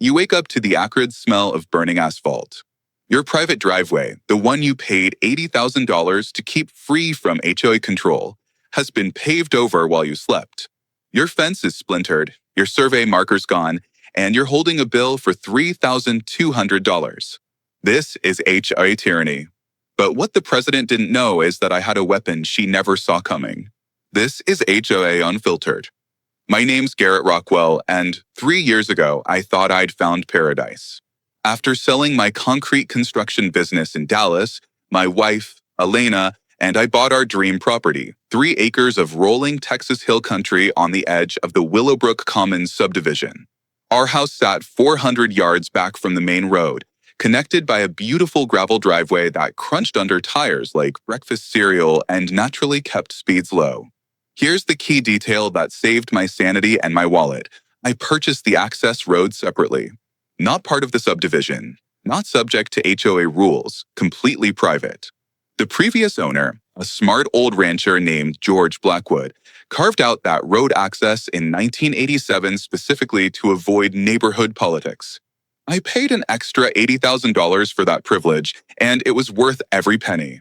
You wake up to the acrid smell of burning asphalt. Your private driveway, the one you paid $80,000 to keep free from HOA control, has been paved over while you slept. Your fence is splintered, your survey marker's gone, and you're holding a bill for $3,200. This is HOA tyranny. But what the president didn't know is that I had a weapon she never saw coming. This is HOA Unfiltered. My name's Garrett Rockwell, and 3 years ago, I thought I'd found paradise. After selling my concrete construction business in Dallas, my wife, Elena, and I bought our dream property, 3 acres of rolling Texas hill country on the edge of the Willowbrook Commons subdivision. Our house sat 400 yards back from the main road, connected by a beautiful gravel driveway that crunched under tires like breakfast cereal and naturally kept speeds low. Here's the key detail that saved my sanity and my wallet. I purchased the access road separately. Not part of the subdivision, not subject to HOA rules, completely private. The previous owner, a smart old rancher named George Blackwood, carved out that road access in 1987 specifically to avoid neighborhood politics. I paid an extra $80,000 for that privilege, and it was worth every penny.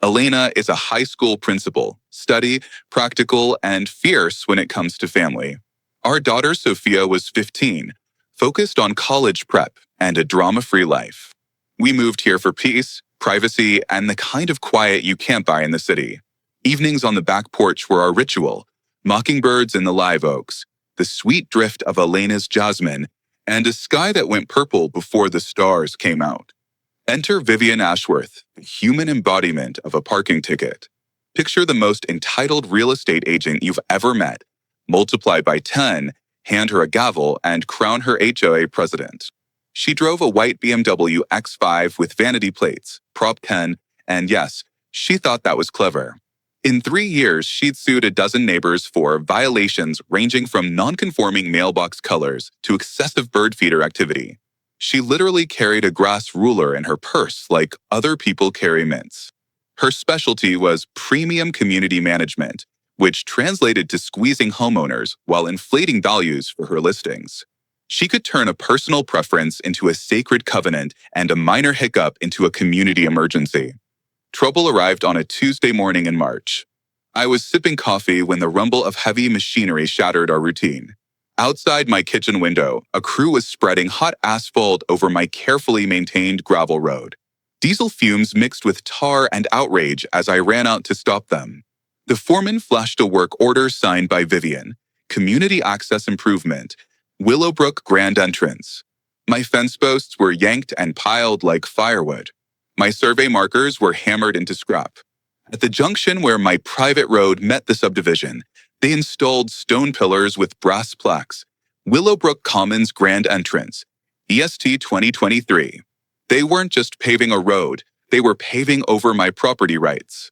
Elena is a high school principal, steady, practical, and fierce when it comes to family. Our daughter Sophia was 15, focused on college prep and a drama-free life. We moved here for peace, privacy, and the kind of quiet you can't buy in the city. Evenings on the back porch were our ritual, mockingbirds in the live oaks, the sweet drift of Elena's jasmine, and a sky that went purple before the stars came out. Enter Vivian Ashworth, the human embodiment of a parking ticket. Picture the most entitled real estate agent you've ever met. Multiply by 10, hand her a gavel, and crown her HOA president. She drove a white BMW X5 with vanity plates, Prop 10, and yes, she thought that was clever. In 3 years, she'd sued a dozen neighbors for violations ranging from non-conforming mailbox colors to excessive bird feeder activity. She literally carried a grass ruler in her purse like other people carry mints. Her specialty was premium community management, which translated to squeezing homeowners while inflating values for her listings. She could turn a personal preference into a sacred covenant and a minor hiccup into a community emergency. Trouble arrived on a Tuesday morning in March. I was sipping coffee when the rumble of heavy machinery shattered our routine. Outside my kitchen window, a crew was spreading hot asphalt over my carefully maintained gravel road. Diesel fumes mixed with tar and outrage as I ran out to stop them. The foreman flashed a work order signed by Vivian, Community Access Improvement, Willowbrook Grand Entrance. My fence posts were yanked and piled like firewood. My survey markers were hammered into scrap. At the junction where my private road met the subdivision, they installed stone pillars with brass plaques, Willowbrook Commons Grand Entrance, EST 2023. They weren't just paving a road, they were paving over my property rights.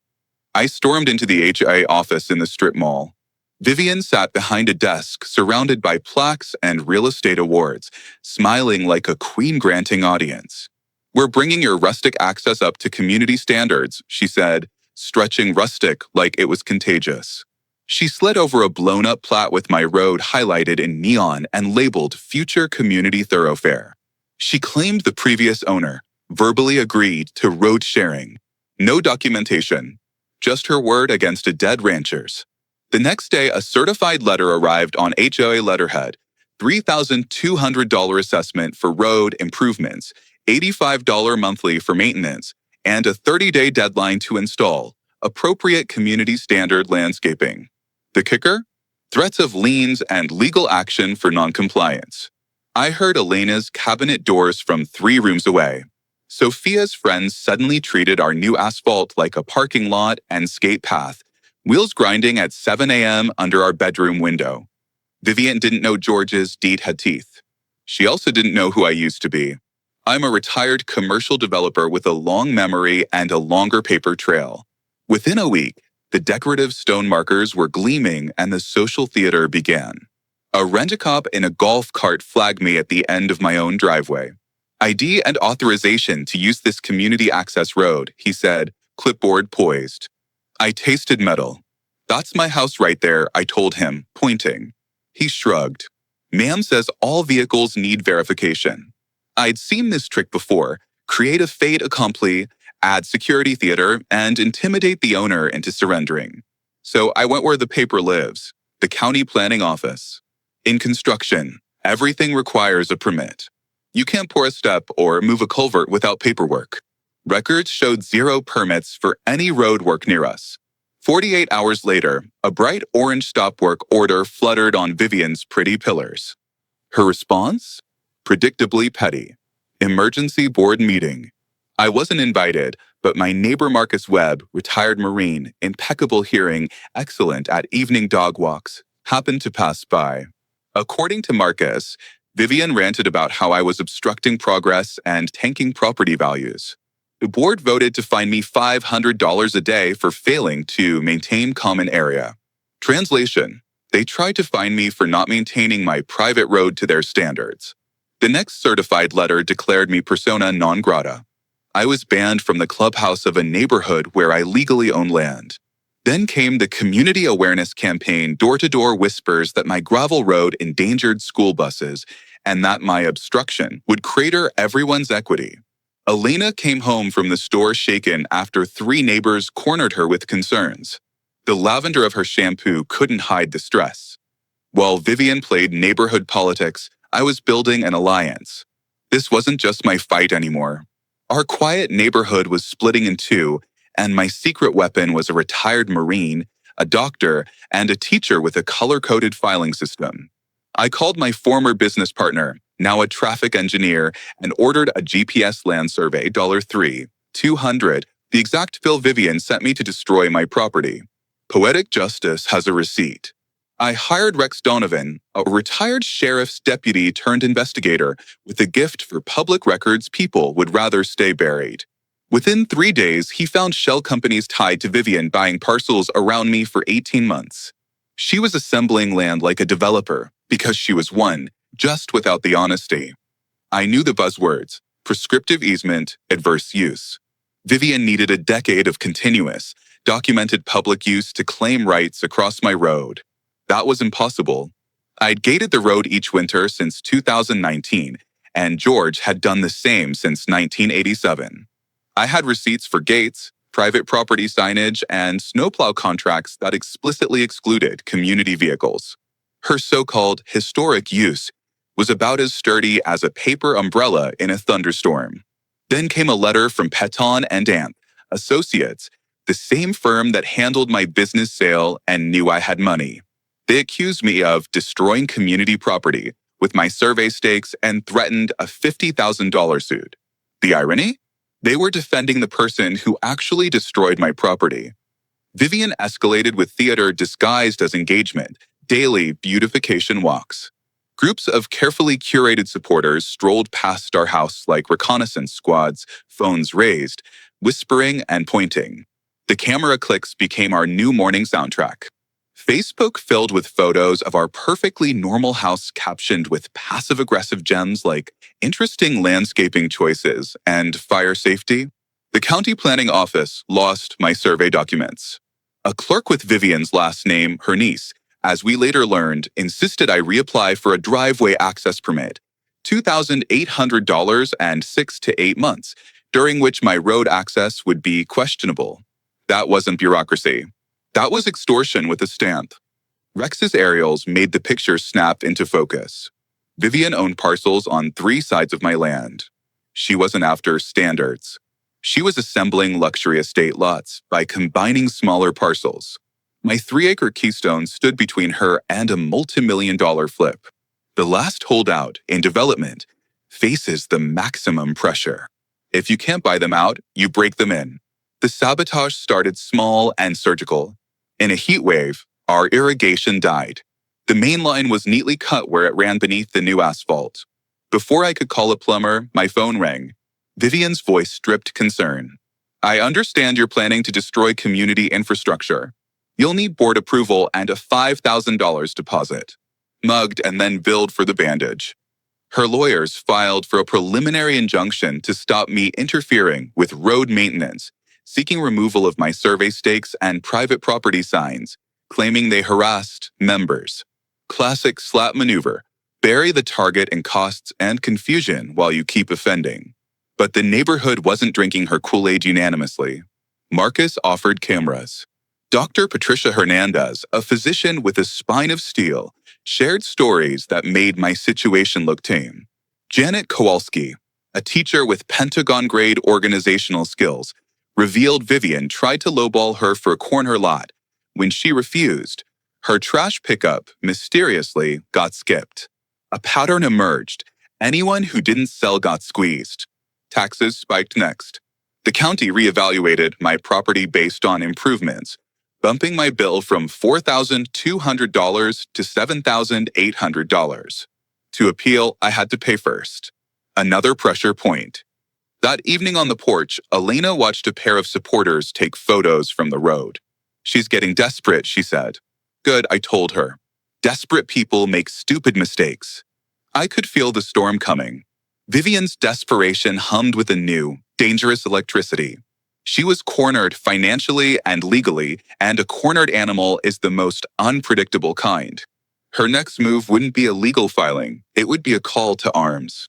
I stormed into the HOA office in the strip mall. Vivian sat behind a desk surrounded by plaques and real estate awards, smiling like a queen-granting audience. "We're bringing your rustic access up to community standards," she said, stretching rustic like it was contagious. She slid over a blown-up plat with my road highlighted in neon and labeled Future Community Thoroughfare. She claimed the previous owner, verbally agreed to road sharing. No documentation, just her word against a dead rancher's. The next day, a certified letter arrived on HOA letterhead, $3,200 assessment for road improvements, $85 monthly for maintenance, and a 30-day deadline to install appropriate community standard landscaping. The kicker? Threats of liens and legal action for noncompliance. I heard Elena's cabinet doors from 3 rooms away. Sophia's friends suddenly treated our new asphalt like a parking lot and skate path, wheels grinding at 7 a.m. under our bedroom window. Vivian didn't know George's deed had teeth. She also didn't know who I used to be. I'm a retired commercial developer with a long memory and a longer paper trail. Within a week, the decorative stone markers were gleaming and the social theater began. A rent-a-cop in a golf cart flagged me at the end of my own driveway. "ID and authorization to use this community access road," he said, clipboard poised. I tasted metal. "That's my house right there," I told him, pointing. He shrugged. Ma'am says all vehicles need verification. I'd seen this trick before: create a fait accompli, add security theater, and intimidate the owner into surrendering. So I went where the paper lives, the county planning office. In construction, everything requires a permit. You can't pour a step or move a culvert without paperwork. Records showed 0 permits for any road work near us. 48 hours later, a bright orange stop work order fluttered on Vivian's pretty pillars. Her response? Predictably petty. Emergency board meeting. I wasn't invited, but my neighbor Marcus Webb, retired Marine, impeccable hearing, excellent at evening dog walks, happened to pass by. According to Marcus, Vivian ranted about how I was obstructing progress and tanking property values. The board voted to fine me $500 a day for failing to maintain common area. Translation: they tried to fine me for not maintaining my private road to their standards. The next certified letter declared me persona non grata. I was banned from the clubhouse of a neighborhood where I legally own land. Then came the community awareness campaign. Door-to-door whispers that my gravel road endangered school buses and that my obstruction would crater everyone's equity. Elena came home from the store shaken after 3 neighbors cornered her with concerns. The lavender of her shampoo couldn't hide the stress. While Vivian played neighborhood politics, I was building an alliance. This wasn't just my fight anymore. Our quiet neighborhood was splitting in two, and my secret weapon was a retired Marine, a doctor, and a teacher with a color-coded filing system. I called my former business partner, now a traffic engineer, and ordered a GPS land survey, $3, $200, the exact bill Vivian sent me to destroy my property. Poetic justice has a receipt. I hired Rex Donovan, a retired sheriff's deputy turned investigator, with a gift for public records people would rather stay buried. Within 3 days, he found shell companies tied to Vivian buying parcels around me for 18 months. She was assembling land like a developer because she was one, just without the honesty. I knew the buzzwords: prescriptive easement, adverse use. Vivian needed a decade of continuous, documented public use to claim rights across my road. That was impossible. I'd gated the road each winter since 2019, and George had done the same since 1987. I had receipts for gates, private property signage, and snowplow contracts that explicitly excluded community vehicles. Her so-called historic use was about as sturdy as a paper umbrella in a thunderstorm. Then came a letter from Peton and Amp, Associates, the same firm that handled my business sale and knew I had money. They accused me of destroying community property with my survey stakes and threatened a $50,000 suit. The irony? They were defending the person who actually destroyed my property. Vivian escalated with theater disguised as engagement, daily beautification walks. Groups of carefully curated supporters strolled past our house like reconnaissance squads, phones raised, whispering and pointing. The camera clicks became our new morning soundtrack. Facebook filled with photos of our perfectly normal house captioned with passive-aggressive gems like interesting landscaping choices and fire safety. The county planning office lost my survey documents. A clerk with Vivian's last name, her niece, as we later learned, insisted I reapply for a driveway access permit, $2,800 and 6 to 8 months, during which my road access would be questionable. That wasn't bureaucracy. That was extortion with a stamp. Rex's aerials made the picture snap into focus. Vivian owned parcels on 3 sides of my land. She wasn't after standards. She was assembling luxury estate lots by combining smaller parcels. My 3-acre keystone stood between her and a multi-million-dollar flip. The last holdout in development faces the maximum pressure. If you can't buy them out, you break them in. The sabotage started small and surgical. In a heat wave, our irrigation died. The main line was neatly cut where it ran beneath the new asphalt. Before I could call a plumber, my phone rang. Vivian's voice dripped concern. I understand you're planning to destroy community infrastructure. You'll need board approval and a $5,000 deposit. Mugged and then billed for the bandage. Her lawyers filed for a preliminary injunction to stop me interfering with road maintenance, seeking removal of my survey stakes and private property signs, claiming they harassed members. Classic slap maneuver. Bury the target in costs and confusion while you keep offending. But the neighborhood wasn't drinking her Kool-Aid unanimously. Marcus offered cameras. Dr. Patricia Hernandez, a physician with a spine of steel, shared stories that made my situation look tame. Janet Kowalski, a teacher with Pentagon-grade organizational skills, revealed Vivian tried to lowball her for a corner lot. When she refused, her trash pickup mysteriously got skipped. A pattern emerged. Anyone who didn't sell got squeezed. Taxes spiked next. The county reevaluated my property based on improvements, bumping my bill from $4,200 to $7,800. To appeal, I had to pay first. Another pressure point. That evening on the porch, Elena watched a pair of supporters take photos from the road. She's getting desperate, she said. Good, I told her. Desperate people make stupid mistakes. I could feel the storm coming. Vivian's desperation hummed with a new, dangerous electricity. She was cornered financially and legally, and a cornered animal is the most unpredictable kind. Her next move wouldn't be a legal filing, it would be a call to arms.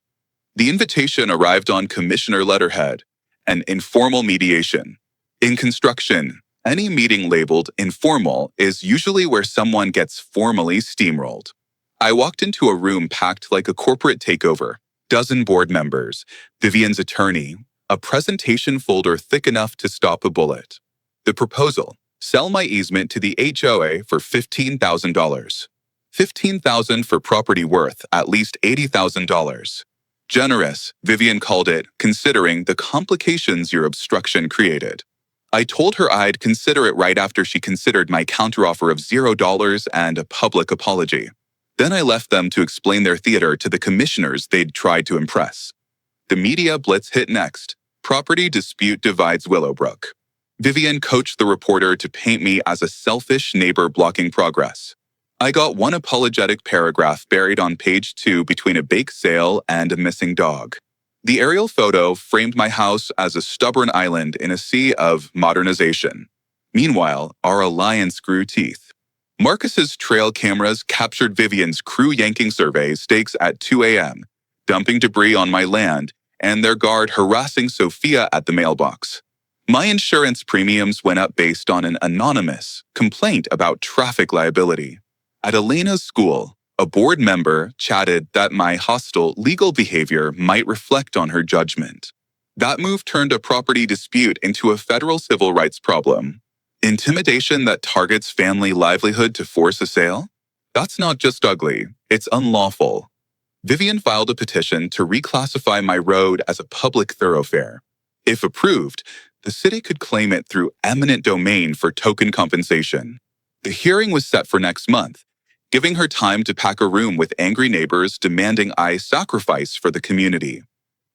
The invitation arrived on commissioner letterhead, an informal mediation. In construction, any meeting labeled informal is usually where someone gets formally steamrolled. I walked into a room packed like a corporate takeover. Dozen board members, Vivian's attorney, a presentation folder thick enough to stop a bullet. The proposal, sell my easement to the HOA for $15,000. $15,000 for property worth at least $80,000. Generous, Vivian called it, considering the complications your obstruction created. I told her I'd consider it right after she considered my counteroffer of $0 and a public apology. Then I left them to explain their theater to the commissioners they'd tried to impress. The media blitz hit next. Property dispute divides Willowbrook. Vivian coached the reporter to paint me as a selfish neighbor blocking progress. I got one apologetic paragraph buried on page 2 between a bake sale and a missing dog. The aerial photo framed my house as a stubborn island in a sea of modernization. Meanwhile, our alliance grew teeth. Marcus's trail cameras captured Vivian's crew yanking survey stakes at 2 a.m., dumping debris on my land, and their guard harassing Sophia at the mailbox. My insurance premiums went up based on an anonymous complaint about traffic liability. At Elena's school, a board member chatted that my hostile legal behavior might reflect on her judgment. That move turned a property dispute into a federal civil rights problem. Intimidation that targets family livelihood to force a sale? That's not just ugly, it's unlawful. Vivian filed a petition to reclassify my road as a public thoroughfare. If approved, the city could claim it through eminent domain for token compensation. The hearing was set for next month, giving her time to pack a room with angry neighbors demanding I sacrifice for the community.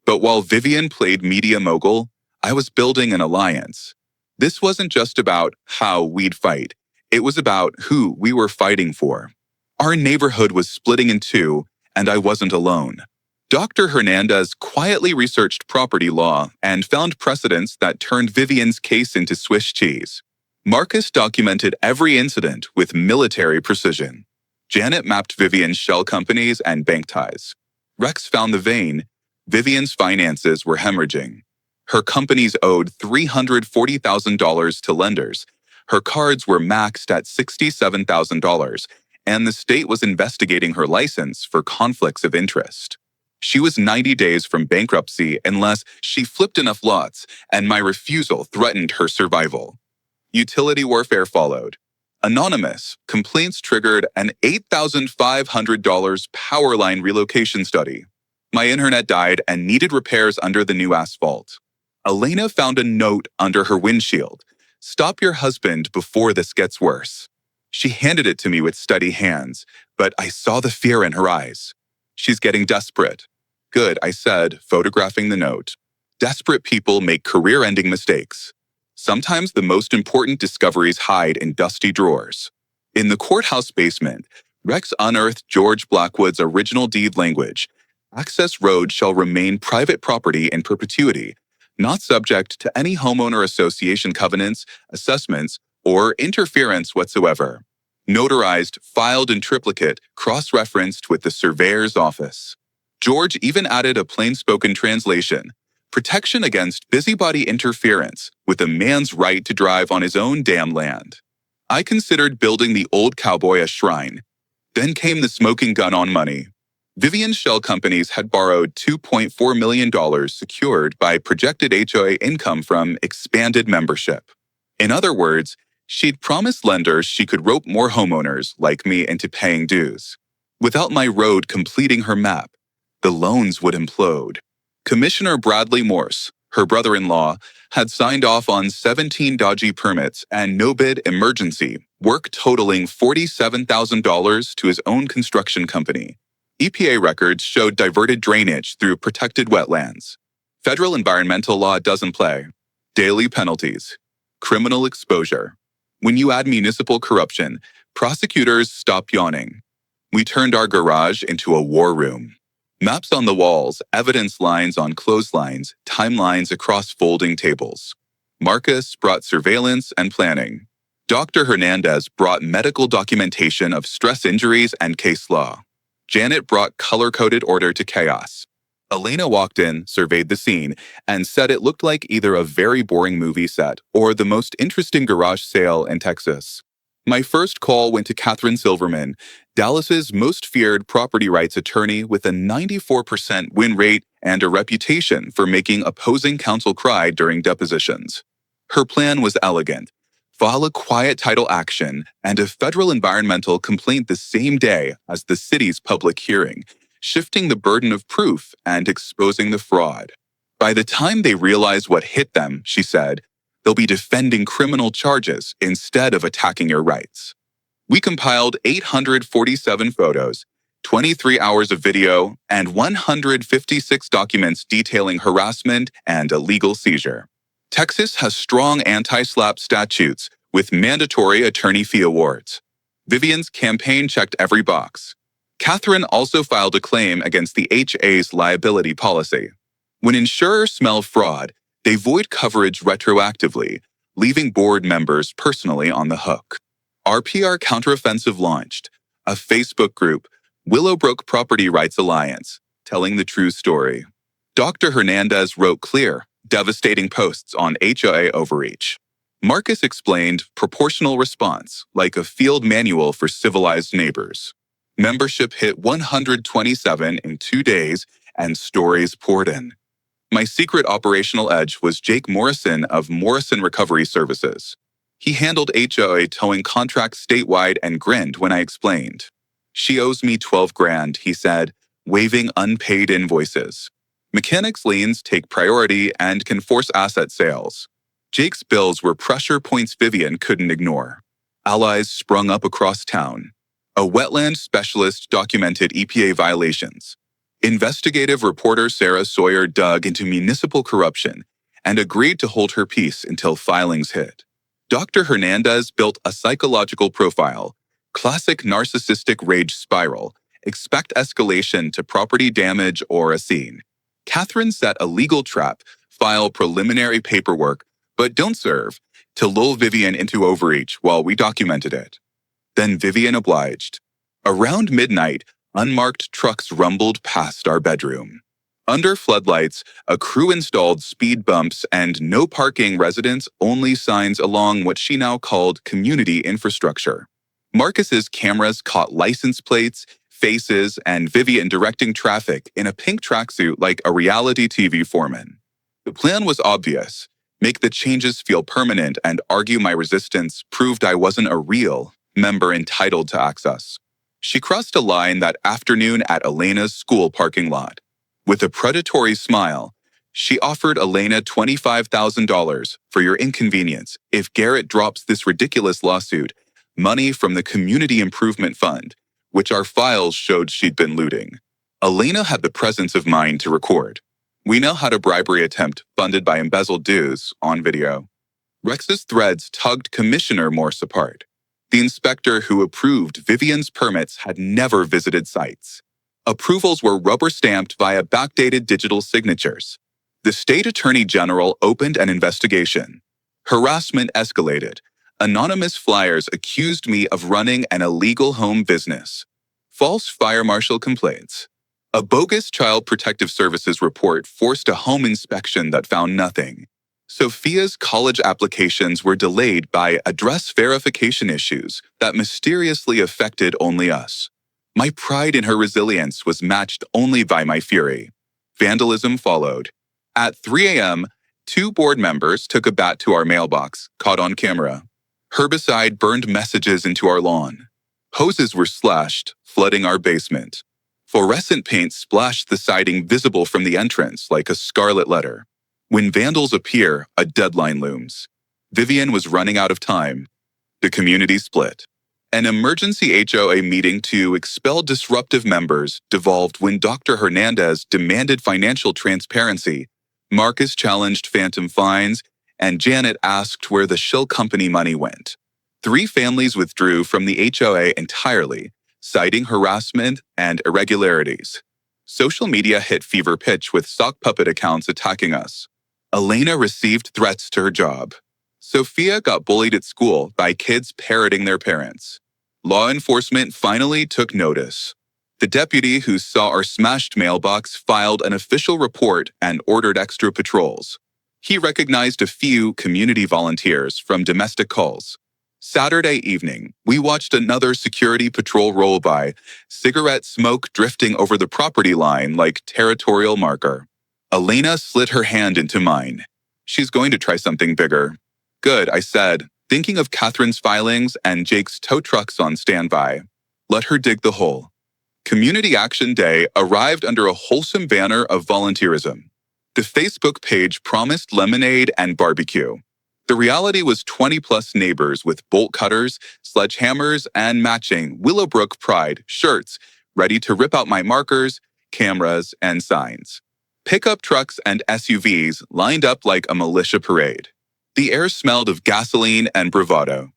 But while Vivian played media mogul, I was building an alliance. This wasn't just about how we'd fight, it was about who we were fighting for. Our neighborhood was splitting in two, and I wasn't alone. Dr. Hernandez quietly researched property law and found precedents that turned Vivian's case into Swiss cheese. Marcus documented every incident with military precision. Janet mapped Vivian's shell companies and bank ties. Rex found the vein. Vivian's finances were hemorrhaging. Her companies owed $340,000 to lenders. Her cards were maxed at $67,000, and the state was investigating her license for conflicts of interest. She was 90 days from bankruptcy unless she flipped enough lots, and my refusal threatened her survival. Utility warfare followed. Anonymous complaints triggered an $8,500 power line relocation study. My internet died and needed repairs under the new asphalt. Elena found a note under her windshield. Stop your husband before this gets worse. She handed it to me with steady hands, but I saw the fear in her eyes. She's getting desperate. Good, I said, photographing the note. Desperate people make career-ending mistakes. Sometimes the most important discoveries hide in dusty drawers. In the courthouse basement, Rex unearthed George Blackwood's original deed language. Access road shall remain private property in perpetuity, not subject to any homeowner association covenants, assessments, or interference whatsoever. Notarized, filed in triplicate, cross-referenced with the surveyor's office. George even added a plain-spoken translation: protection against busybody interference with a man's right to drive on his own damn land. I considered building the old cowboy a shrine. Then came the smoking gun on money. Vivian's shell companies had borrowed $2.4 million secured by projected HOA income from expanded membership. In other words, she'd promised lenders she could rope more homeowners like me into paying dues. Without my road completing her map, the loans would implode. Commissioner Bradley Morse, her brother-in-law, had signed off on 17 dodgy permits and no-bid emergency work totaling $47,000 to his own construction company. EPA records showed diverted drainage through protected wetlands. Federal environmental law doesn't play. Daily penalties. Criminal exposure. When you add municipal corruption, prosecutors stop yawning. We turned our garage into a war room. Maps on the walls, evidence lines on clotheslines, timelines across folding tables. Marcus brought surveillance and planning. Dr. Hernandez brought medical documentation of stress injuries and case law. Janet brought color-coded order to chaos. Elena walked in, surveyed the scene, and said it looked like either a very boring movie set or the most interesting garage sale in Texas. My first call went to Catherine Silverman, Dallas's most feared property rights attorney with a 94% win rate and a reputation for making opposing counsel cry during depositions. Her plan was elegant: file a quiet title action and a federal environmental complaint the same day as the city's public hearing, shifting the burden of proof and exposing the fraud. By the time they realize what hit them, she said, they'll be defending criminal charges instead of attacking your rights. We compiled 847 photos, 23 hours of video, and 156 documents detailing harassment and illegal seizure. Texas has strong anti-SLAPP statutes with mandatory attorney fee awards. Vivian's campaign checked every box. Catherine also filed a claim against the HA's liability policy. When insurers smell fraud, they void coverage retroactively, leaving board members personally on the hook. Our PR counteroffensive launched a Facebook group, Willowbrook Property Rights Alliance, telling the true story. Dr. Hernandez wrote clear, devastating posts on HOA overreach. Marcus explained proportional response, like a field manual for civilized neighbors. Membership hit 127 in 2 days, and stories poured in. My secret operational edge was Jake Morrison of Morrison Recovery Services. He handled HOA towing contracts statewide and grinned when I explained. She owes me $12 grand, he said, waving unpaid invoices. Mechanics' liens take priority and can force asset sales. Jake's bills were pressure points Vivian couldn't ignore. Allies sprung up across town. A wetland specialist documented EPA violations. Investigative reporter Sarah Sawyer dug into municipal corruption and agreed to hold her peace until filings hit. Dr. Hernandez built a psychological profile: classic narcissistic rage spiral, expect escalation to property damage or a scene. Catherine set a legal trap: file preliminary paperwork, but don't serve, to lull Vivian into overreach while we documented it. Then Vivian obliged. Around midnight, unmarked trucks rumbled past our bedroom. Under floodlights, a crew installed speed bumps and no parking residents-only signs along what she now called community infrastructure. Marcus's cameras caught license plates, faces, and Vivian directing traffic in a pink tracksuit like a reality TV foreman. The plan was obvious: make the changes feel permanent and argue my resistance proved I wasn't a real member entitled to access. She crossed a line that afternoon at Elena's school parking lot. With a predatory smile, she offered Elena $25,000 for your inconvenience if Garrett drops this ridiculous lawsuit, money from the Community Improvement Fund, which our files showed she'd been looting. Elena had the presence of mind to record. We now had a bribery attempt funded by embezzled dues on video. Rex's threads tugged Commissioner Morse apart. The inspector who approved Vivian's permits had never visited sites. Approvals were rubber-stamped via backdated digital signatures. The state attorney general opened an investigation. Harassment escalated. Anonymous flyers accused me of running an illegal home business. False fire marshal complaints. A bogus Child Protective Services report forced a home inspection that found nothing. Sophia's college applications were delayed by address verification issues that mysteriously affected only us. My pride in her resilience was matched only by my fury. Vandalism followed. At 3 a.m., 2 board members took a bat to our mailbox, caught on camera. Herbicide burned messages into our lawn. Hoses were slashed, flooding our basement. Fluorescent paint splashed the siding visible from the entrance like a scarlet letter. When vandals appear, a deadline looms. Vivian was running out of time. The community split. An emergency HOA meeting to expel disruptive members devolved when Dr. Hernandez demanded financial transparency. Marcus challenged phantom fines, and Janet asked where the shell company money went. 3 families withdrew from the HOA entirely, citing harassment and irregularities. Social media hit fever pitch with sock puppet accounts attacking us. Elena received threats to her job. Sophia got bullied at school by kids parroting their parents. Law enforcement finally took notice. The deputy who saw our smashed mailbox filed an official report and ordered extra patrols. He recognized a few community volunteers from domestic calls. Saturday evening, we watched another security patrol roll by, cigarette smoke drifting over the property line like territorial marker. Elena slid her hand into mine. She's going to try something bigger. Good, I said, thinking of Catherine's filings and Jake's tow trucks on standby. Let her dig the hole. Community Action Day arrived under a wholesome banner of volunteerism. The Facebook page promised lemonade and barbecue. The reality was 20-plus neighbors with bolt cutters, sledgehammers, and matching Willowbrook Pride shirts ready to rip out my markers, cameras, and signs. Pickup trucks and SUVs lined up like a militia parade. The air smelled of gasoline and bravado.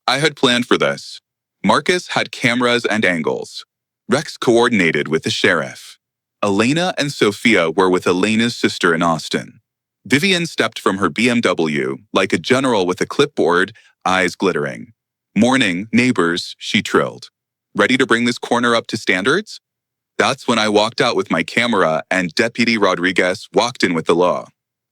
I had planned for this. Marcus had cameras and angles. Rex coordinated with the sheriff. Elena and Sophia were with Elena's sister in Austin. Vivian stepped from her BMW like a general with a clipboard, eyes glittering. Morning, neighbors, she trilled. Ready to bring this corner up to standards? That's when I walked out with my camera and Deputy Rodriguez walked in with the law.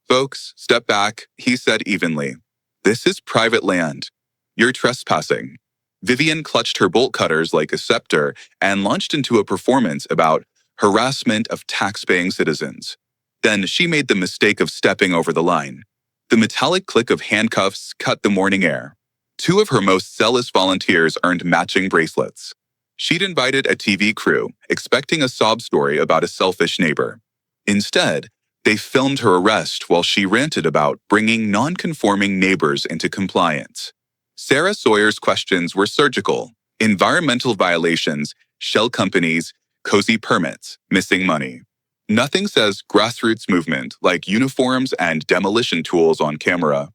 Folks, step back, he said evenly. This is private land. You're trespassing. Vivian clutched her bolt cutters like a scepter and launched into a performance about harassment of tax-paying citizens. Then she made the mistake of stepping over the line. The metallic click of handcuffs cut the morning air. 2 of her most zealous volunteers earned matching bracelets. She'd invited a TV crew, expecting a sob story about a selfish neighbor. Instead, they filmed her arrest while she ranted about bringing non-conforming neighbors into compliance. Sarah Sawyer's questions were surgical. Environmental violations, shell companies, cozy permits, missing money. Nothing says grassroots movement like uniforms and demolition tools on camera.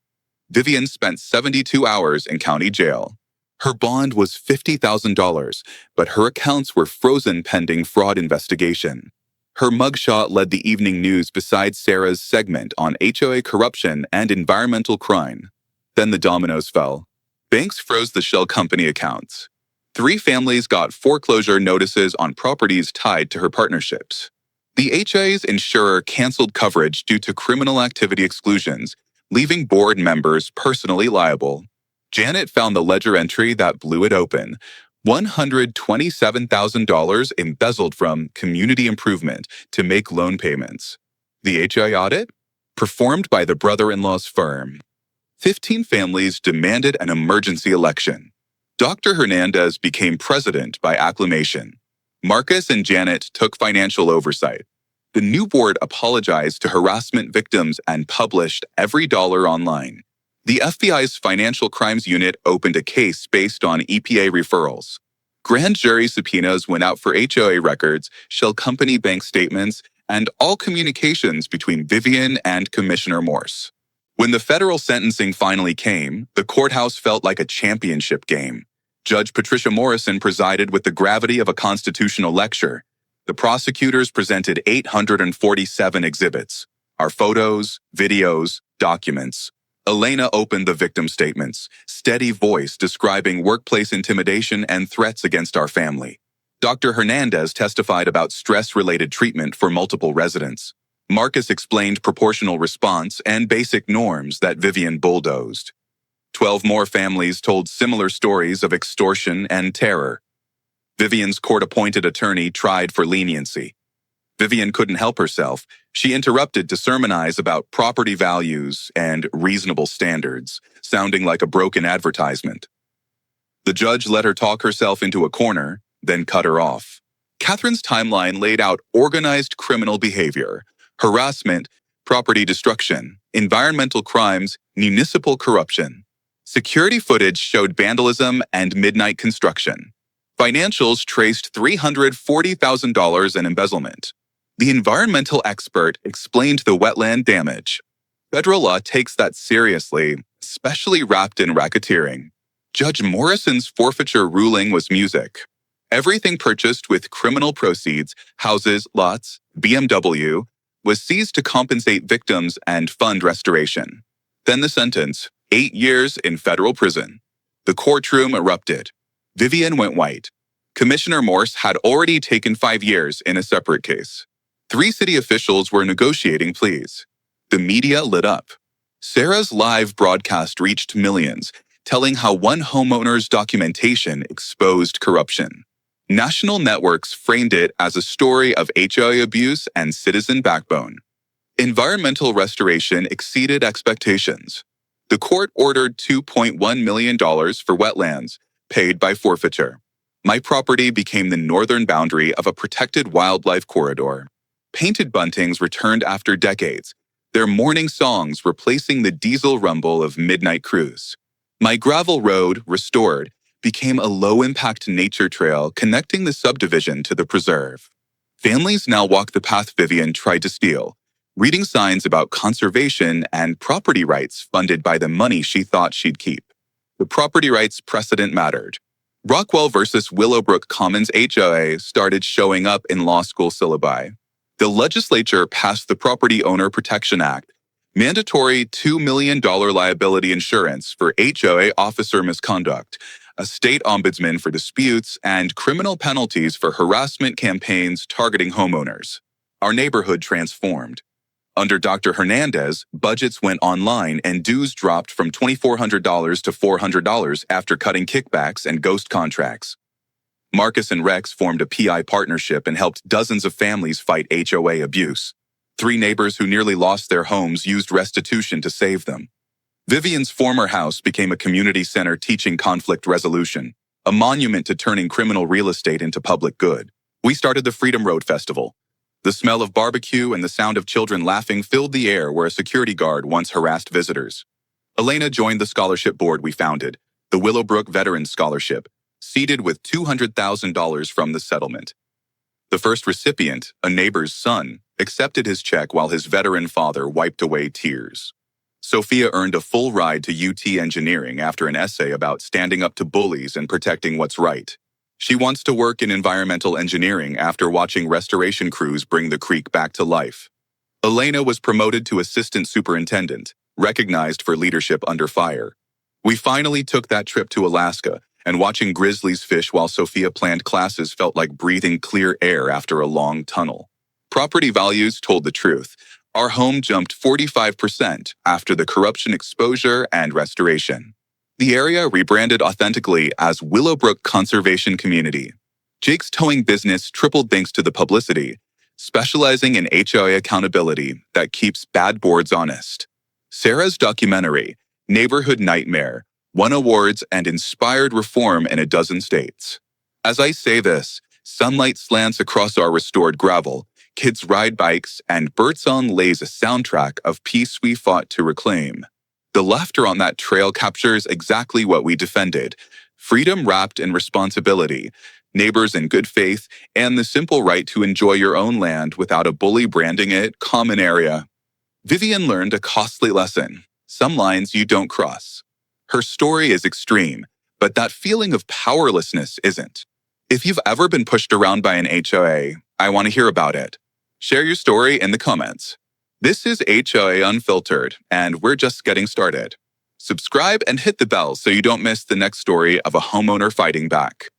Vivian spent 72 hours in county jail. Her bond was $50,000, but her accounts were frozen pending fraud investigation. Her mugshot led the evening news beside Sarah's segment on HOA corruption and environmental crime. Then the dominoes fell. Banks froze the shell company accounts. 3 families got foreclosure notices on properties tied to her partnerships. The HOA's insurer canceled coverage due to criminal activity exclusions, leaving board members personally liable. Janet found the ledger entry that blew it open. $127,000 embezzled from community improvement to make loan payments. The HOA audit? Performed by the brother-in-law's firm. 15 families demanded an emergency election. Dr. Hernandez became president by acclamation. Marcus and Janet took financial oversight. The new board apologized to harassment victims and published every dollar online. The FBI's Financial Crimes Unit opened a case based on EPA referrals. Grand jury subpoenas went out for HOA records, shell company bank statements, and all communications between Vivian and Commissioner Morse. When the federal sentencing finally came, the courthouse felt like a championship game. Judge Patricia Morrison presided with the gravity of a constitutional lecture. The prosecutors presented 847 exhibits. Our photos, videos, documents, Elena opened the victim statements, steady voice describing workplace intimidation and threats against our family. Dr. Hernandez testified about stress-related treatment for multiple residents. Marcus explained proportional response and basic norms that Vivian bulldozed. 12 more families told similar stories of extortion and terror. Vivian's court-appointed attorney tried for leniency. Vivian couldn't help herself. She interrupted to sermonize about property values and reasonable standards, sounding like a broken advertisement. The judge let her talk herself into a corner, then cut her off. Catherine's timeline laid out organized criminal behavior, harassment, property destruction, environmental crimes, municipal corruption. Security footage showed vandalism and midnight construction. Financials traced $340,000 in embezzlement. The environmental expert explained the wetland damage. Federal law takes that seriously, especially wrapped in racketeering. Judge Morrison's forfeiture ruling was music. Everything purchased with criminal proceeds, houses, lots, BMW, was seized to compensate victims and fund restoration. Then the sentence, 8 years in federal prison. The courtroom erupted. Vivian went white. Commissioner Morse had already taken 5 years in a separate case. 3 city officials were negotiating pleas. The media lit up. Sarah's live broadcast reached millions, telling how one homeowner's documentation exposed corruption. National networks framed it as a story of HOA abuse and citizen backbone. Environmental restoration exceeded expectations. The court ordered $2.1 million for wetlands, paid by forfeiture. My property became the northern boundary of a protected wildlife corridor. Painted buntings returned after decades, their morning songs replacing the diesel rumble of midnight crews. My gravel road, restored, became a low-impact nature trail connecting the subdivision to the preserve. Families now walk the path Vivian tried to steal, reading signs about conservation and property rights funded by the money she thought she'd keep. The property rights precedent mattered. Rockwell versus Willowbrook Commons HOA started showing up in law school syllabi. The legislature passed the Property Owner Protection Act, mandatory $2 million liability insurance for HOA officer misconduct, a state ombudsman for disputes, and criminal penalties for harassment campaigns targeting homeowners. Our neighborhood transformed. Under Dr. Hernandez, budgets went online and dues dropped from $2,400 to $400 after cutting kickbacks and ghost contracts. Marcus and Rex formed a PI partnership and helped dozens of families fight HOA abuse. 3 neighbors who nearly lost their homes used restitution to save them. Vivian's former house became a community center teaching conflict resolution, a monument to turning criminal real estate into public good. We started the Freedom Road Festival. The smell of barbecue and the sound of children laughing filled the air where a security guard once harassed visitors. Elena joined the scholarship board we founded, the Willowbrook Veterans Scholarship, seeded with $200,000 from the settlement. The first recipient, a neighbor's son, accepted his check while his veteran father wiped away tears. Sophia earned a full ride to UT Engineering after an essay about standing up to bullies and protecting what's right. She wants to work in environmental engineering after watching restoration crews bring the creek back to life. Elena was promoted to assistant superintendent, recognized for leadership under fire. We finally took that trip to Alaska, and watching grizzlies fish while Sophia planned classes felt like breathing clear air after a long tunnel. Property values told the truth. Our home jumped 45% after the corruption exposure and restoration. The area rebranded authentically as Willowbrook Conservation Community. Jake's towing business tripled thanks to the publicity, specializing in HOA accountability that keeps bad boards honest. Sarah's documentary, Neighborhood Nightmare, won awards and inspired reform in a dozen states. As I say this, sunlight slants across our restored gravel, kids ride bikes, and birdsong lays a soundtrack of peace we fought to reclaim. The laughter on that trail captures exactly what we defended: freedom wrapped in responsibility, neighbors in good faith, and the simple right to enjoy your own land without a bully branding it common area. Vivian learned a costly lesson: some lines you don't cross. Her story is extreme, but that feeling of powerlessness isn't. If you've ever been pushed around by an HOA, I want to hear about it. Share your story in the comments. This is HOA Unfiltered, and we're just getting started. Subscribe and hit the bell so you don't miss the next story of a homeowner fighting back.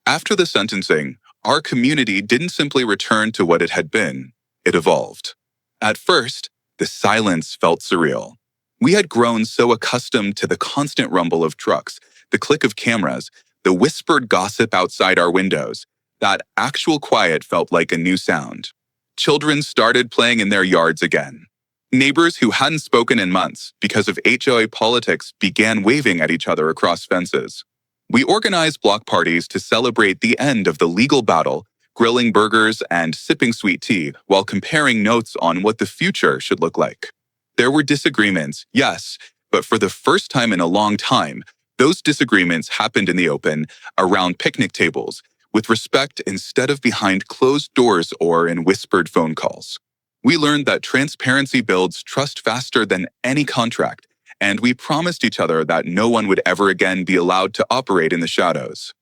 After the sentencing, our community didn't simply return to what it had been, it evolved. At first, the silence felt surreal. We had grown so accustomed to the constant rumble of trucks, the click of cameras, the whispered gossip outside our windows, that actual quiet felt like a new sound. Children started playing in their yards again. Neighbors who hadn't spoken in months because of HOA politics began waving at each other across fences. We organized block parties to celebrate the end of the legal battle, grilling burgers and sipping sweet tea while comparing notes on what the future should look like. There were disagreements, yes, but for the first time in a long time, those disagreements happened in the open, around picnic tables, with respect instead of behind closed doors or in whispered phone calls. We learned that transparency builds trust faster than any contract, and we promised each other that no one would ever again be allowed to operate in the shadows.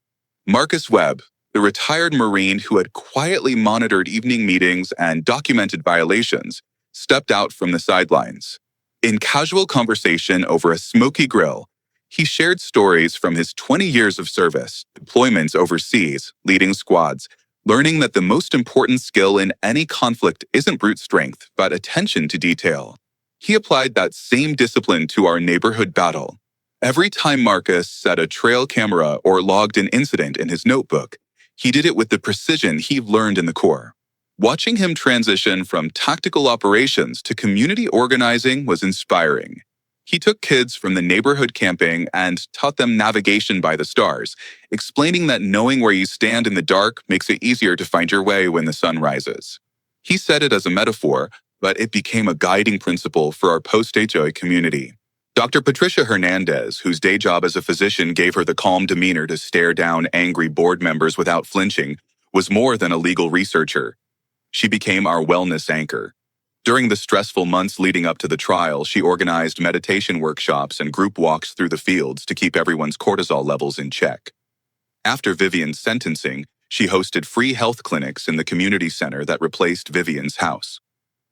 Marcus Webb, the retired Marine who had quietly monitored evening meetings and documented violations, stepped out from the sidelines. In casual conversation over a smoky grill, he shared stories from his 20 years of service, deployments overseas, leading squads, learning that the most important skill in any conflict isn't brute strength, but attention to detail. He applied that same discipline to our neighborhood battle. Every time Marcus set a trail camera or logged an incident in his notebook, he did it with the precision he learned in the Corps. Watching him transition from tactical operations to community organizing was inspiring. He took kids from the neighborhood camping and taught them navigation by the stars, explaining that knowing where you stand in the dark makes it easier to find your way when the sun rises. He said it as a metaphor, but it became a guiding principle for our post-HOA community. Dr. Patricia Hernandez, whose day job as a physician gave her the calm demeanor to stare down angry board members without flinching, was more than a legal researcher. She became our wellness anchor. During the stressful months leading up to the trial, she organized meditation workshops and group walks through the fields to keep everyone's cortisol levels in check. After Vivian's sentencing, she hosted free health clinics in the community center that replaced Vivian's house.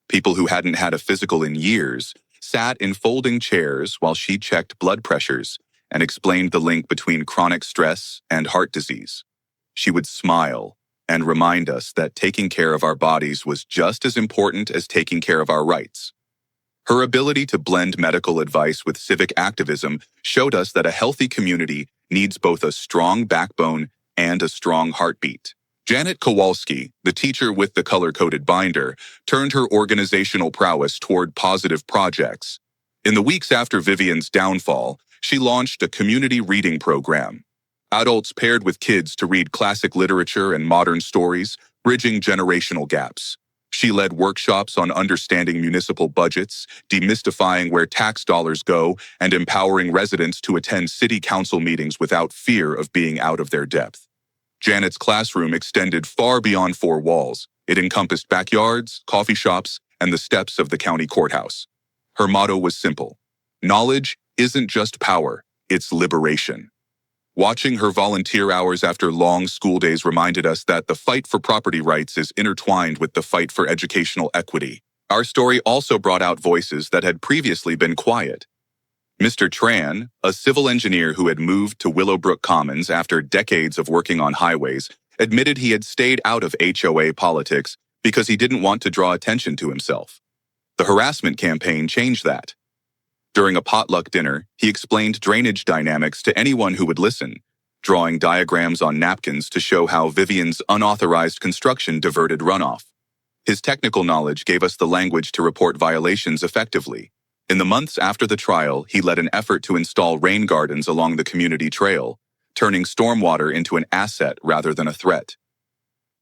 People who hadn't had a physical in years sat in folding chairs while she checked blood pressures and explained the link between chronic stress and heart disease. She would smile and remind us that taking care of our bodies was just as important as taking care of our rights. Her ability to blend medical advice with civic activism showed us that a healthy community needs both a strong backbone and a strong heartbeat. Janet Kowalski, the teacher with the color-coded binder, turned her organizational prowess toward positive projects. In the weeks after Vivian's downfall, she launched a community reading program. Adults paired with kids to read classic literature and modern stories, bridging generational gaps. She led workshops on understanding municipal budgets, demystifying where tax dollars go, and empowering residents to attend city council meetings without fear of being out of their depth. Janet's classroom extended far beyond four walls. It encompassed backyards, coffee shops, and the steps of the county courthouse. Her motto was simple: knowledge isn't just power, it's liberation. Watching her volunteer hours after long school days reminded us that the fight for property rights is intertwined with the fight for educational equity. Our story also brought out voices that had previously been quiet. Mr. Tran, a civil engineer who had moved to Willowbrook Commons after decades of working on highways, admitted he had stayed out of HOA politics because he didn't want to draw attention to himself. The harassment campaign changed that. During a potluck dinner, he explained drainage dynamics to anyone who would listen, drawing diagrams on napkins to show how Vivian's unauthorized construction diverted runoff. His technical knowledge gave us the language to report violations effectively. In the months after the trial, he led an effort to install rain gardens along the community trail, turning stormwater into an asset rather than a threat.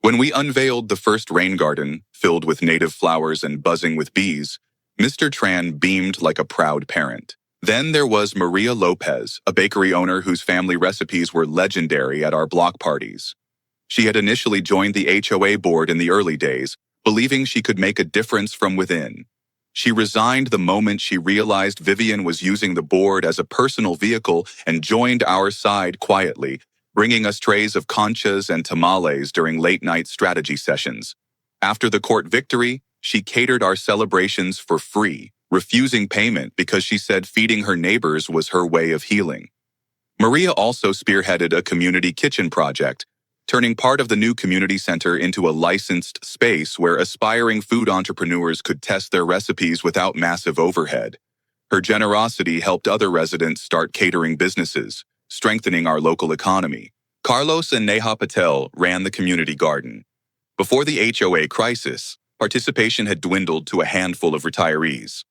When we unveiled the first rain garden, filled with native flowers and buzzing with bees, Mr. Tran beamed like a proud parent. Then there was Maria Lopez, a bakery owner whose family recipes were legendary at our block parties. She had initially joined the HOA board in the early days, believing she could make a difference from within. She resigned the moment she realized Vivian was using the board as a personal vehicle and joined our side quietly, bringing us trays of conchas and tamales during late-night strategy sessions. After the court victory, She catered our celebrations for free, refusing payment because she said feeding her neighbors was her way of healing. Maria also spearheaded a community kitchen project, turning part of the new community center into a licensed space where aspiring food entrepreneurs could test their recipes without massive overhead. Her generosity helped other residents start catering businesses, strengthening our local economy. Carlos and Neha Patel ran the community garden. Before the HOA crisis, participation had dwindled to a handful of retirees.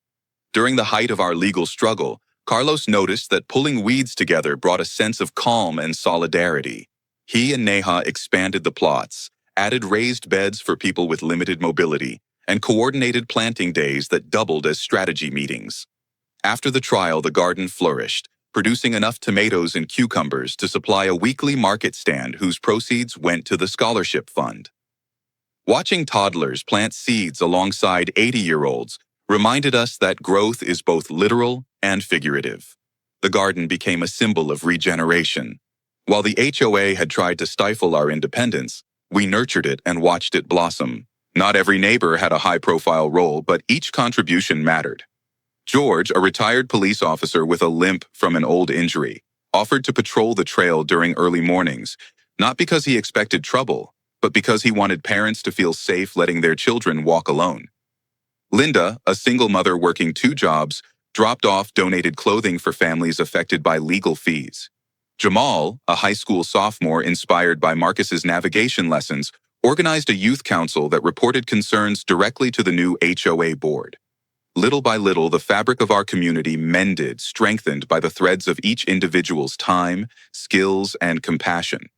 During the height of our legal struggle, Carlos noticed that pulling weeds together brought a sense of calm and solidarity. He and Neha expanded the plots, added raised beds for people with limited mobility, and coordinated planting days that doubled as strategy meetings. After the trial, the garden flourished, producing enough tomatoes and cucumbers to supply a weekly market stand whose proceeds went to the scholarship fund. Watching toddlers plant seeds alongside 80-year-olds reminded us that growth is both literal and figurative. The garden became a symbol of regeneration. While the HOA had tried to stifle our independence, we nurtured it and watched it blossom. Not every neighbor had a high-profile role, but each contribution mattered. George, a retired police officer with a limp from an old injury, offered to patrol the trail during early mornings, not because he expected trouble, but because he wanted parents to feel safe letting their children walk alone. Linda, a single mother working 2 jobs, dropped off donated clothing for families affected by legal fees. Jamal, a high school sophomore inspired by Marcus's navigation lessons, organized a youth council that reported concerns directly to the new HOA board. Little by little, the fabric of our community mended, strengthened by the threads of each individual's time, skills, and compassion.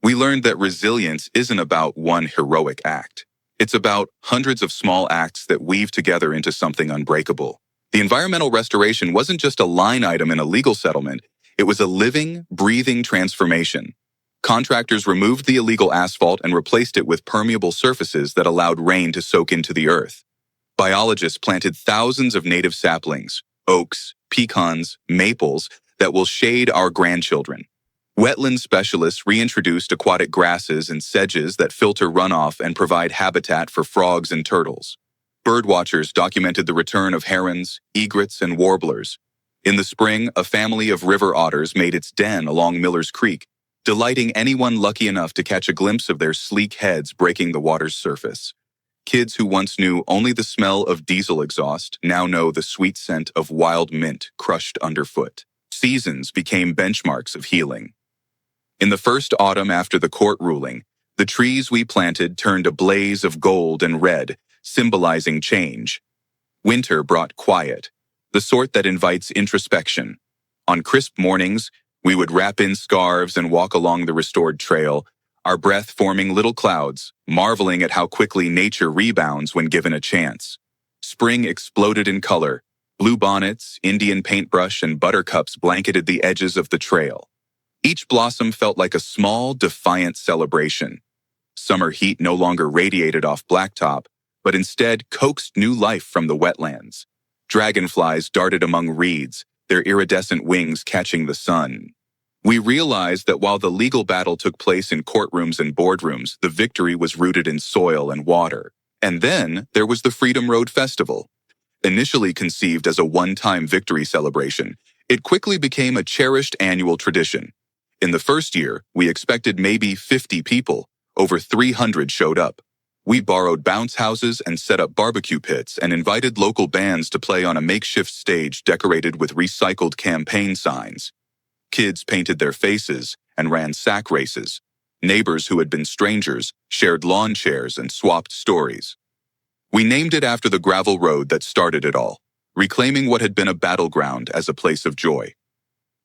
We learned that resilience isn't about one heroic act. It's about hundreds of small acts that weave together into something unbreakable. The environmental restoration wasn't just a line item in a legal settlement, it was a living, breathing transformation. Contractors removed the illegal asphalt and replaced it with permeable surfaces that allowed rain to soak into the earth. Biologists planted thousands of native saplings, oaks, pecans, maples that will shade our grandchildren. Wetland specialists reintroduced aquatic grasses and sedges that filter runoff and provide habitat for frogs and turtles. Birdwatchers documented the return of herons, egrets, and warblers. In the spring, a family of river otters made its den along Miller's Creek, delighting anyone lucky enough to catch a glimpse of their sleek heads breaking the water's surface. Kids who once knew only the smell of diesel exhaust now know the sweet scent of wild mint crushed underfoot. Seasons became benchmarks of healing. In the first autumn after the court ruling, the trees we planted turned a blaze of gold and red, symbolizing change. Winter brought quiet, the sort that invites introspection. On crisp mornings, we would wrap in scarves and walk along the restored trail, our breath forming little clouds, marveling at how quickly nature rebounds when given a chance. Spring exploded in color. Blue bonnets, Indian paintbrush, and buttercups blanketed the edges of the trail. Each blossom felt like a small, defiant celebration. Summer heat no longer radiated off blacktop, but instead coaxed new life from the wetlands. Dragonflies darted among reeds, their iridescent wings catching the sun. We realized that while the legal battle took place in courtrooms and boardrooms, the victory was rooted in soil and water. And then there was the Freedom Road Festival. Initially conceived as a one-time victory celebration, it quickly became a cherished annual tradition. In the first year, we expected maybe 50 people. Over 300 showed up. We borrowed bounce houses and set up barbecue pits and invited local bands to play on a makeshift stage decorated with recycled campaign signs. Kids painted their faces and ran sack races. Neighbors who had been strangers shared lawn chairs and swapped stories. We named it after the gravel road that started it all, reclaiming what had been a battleground as a place of joy.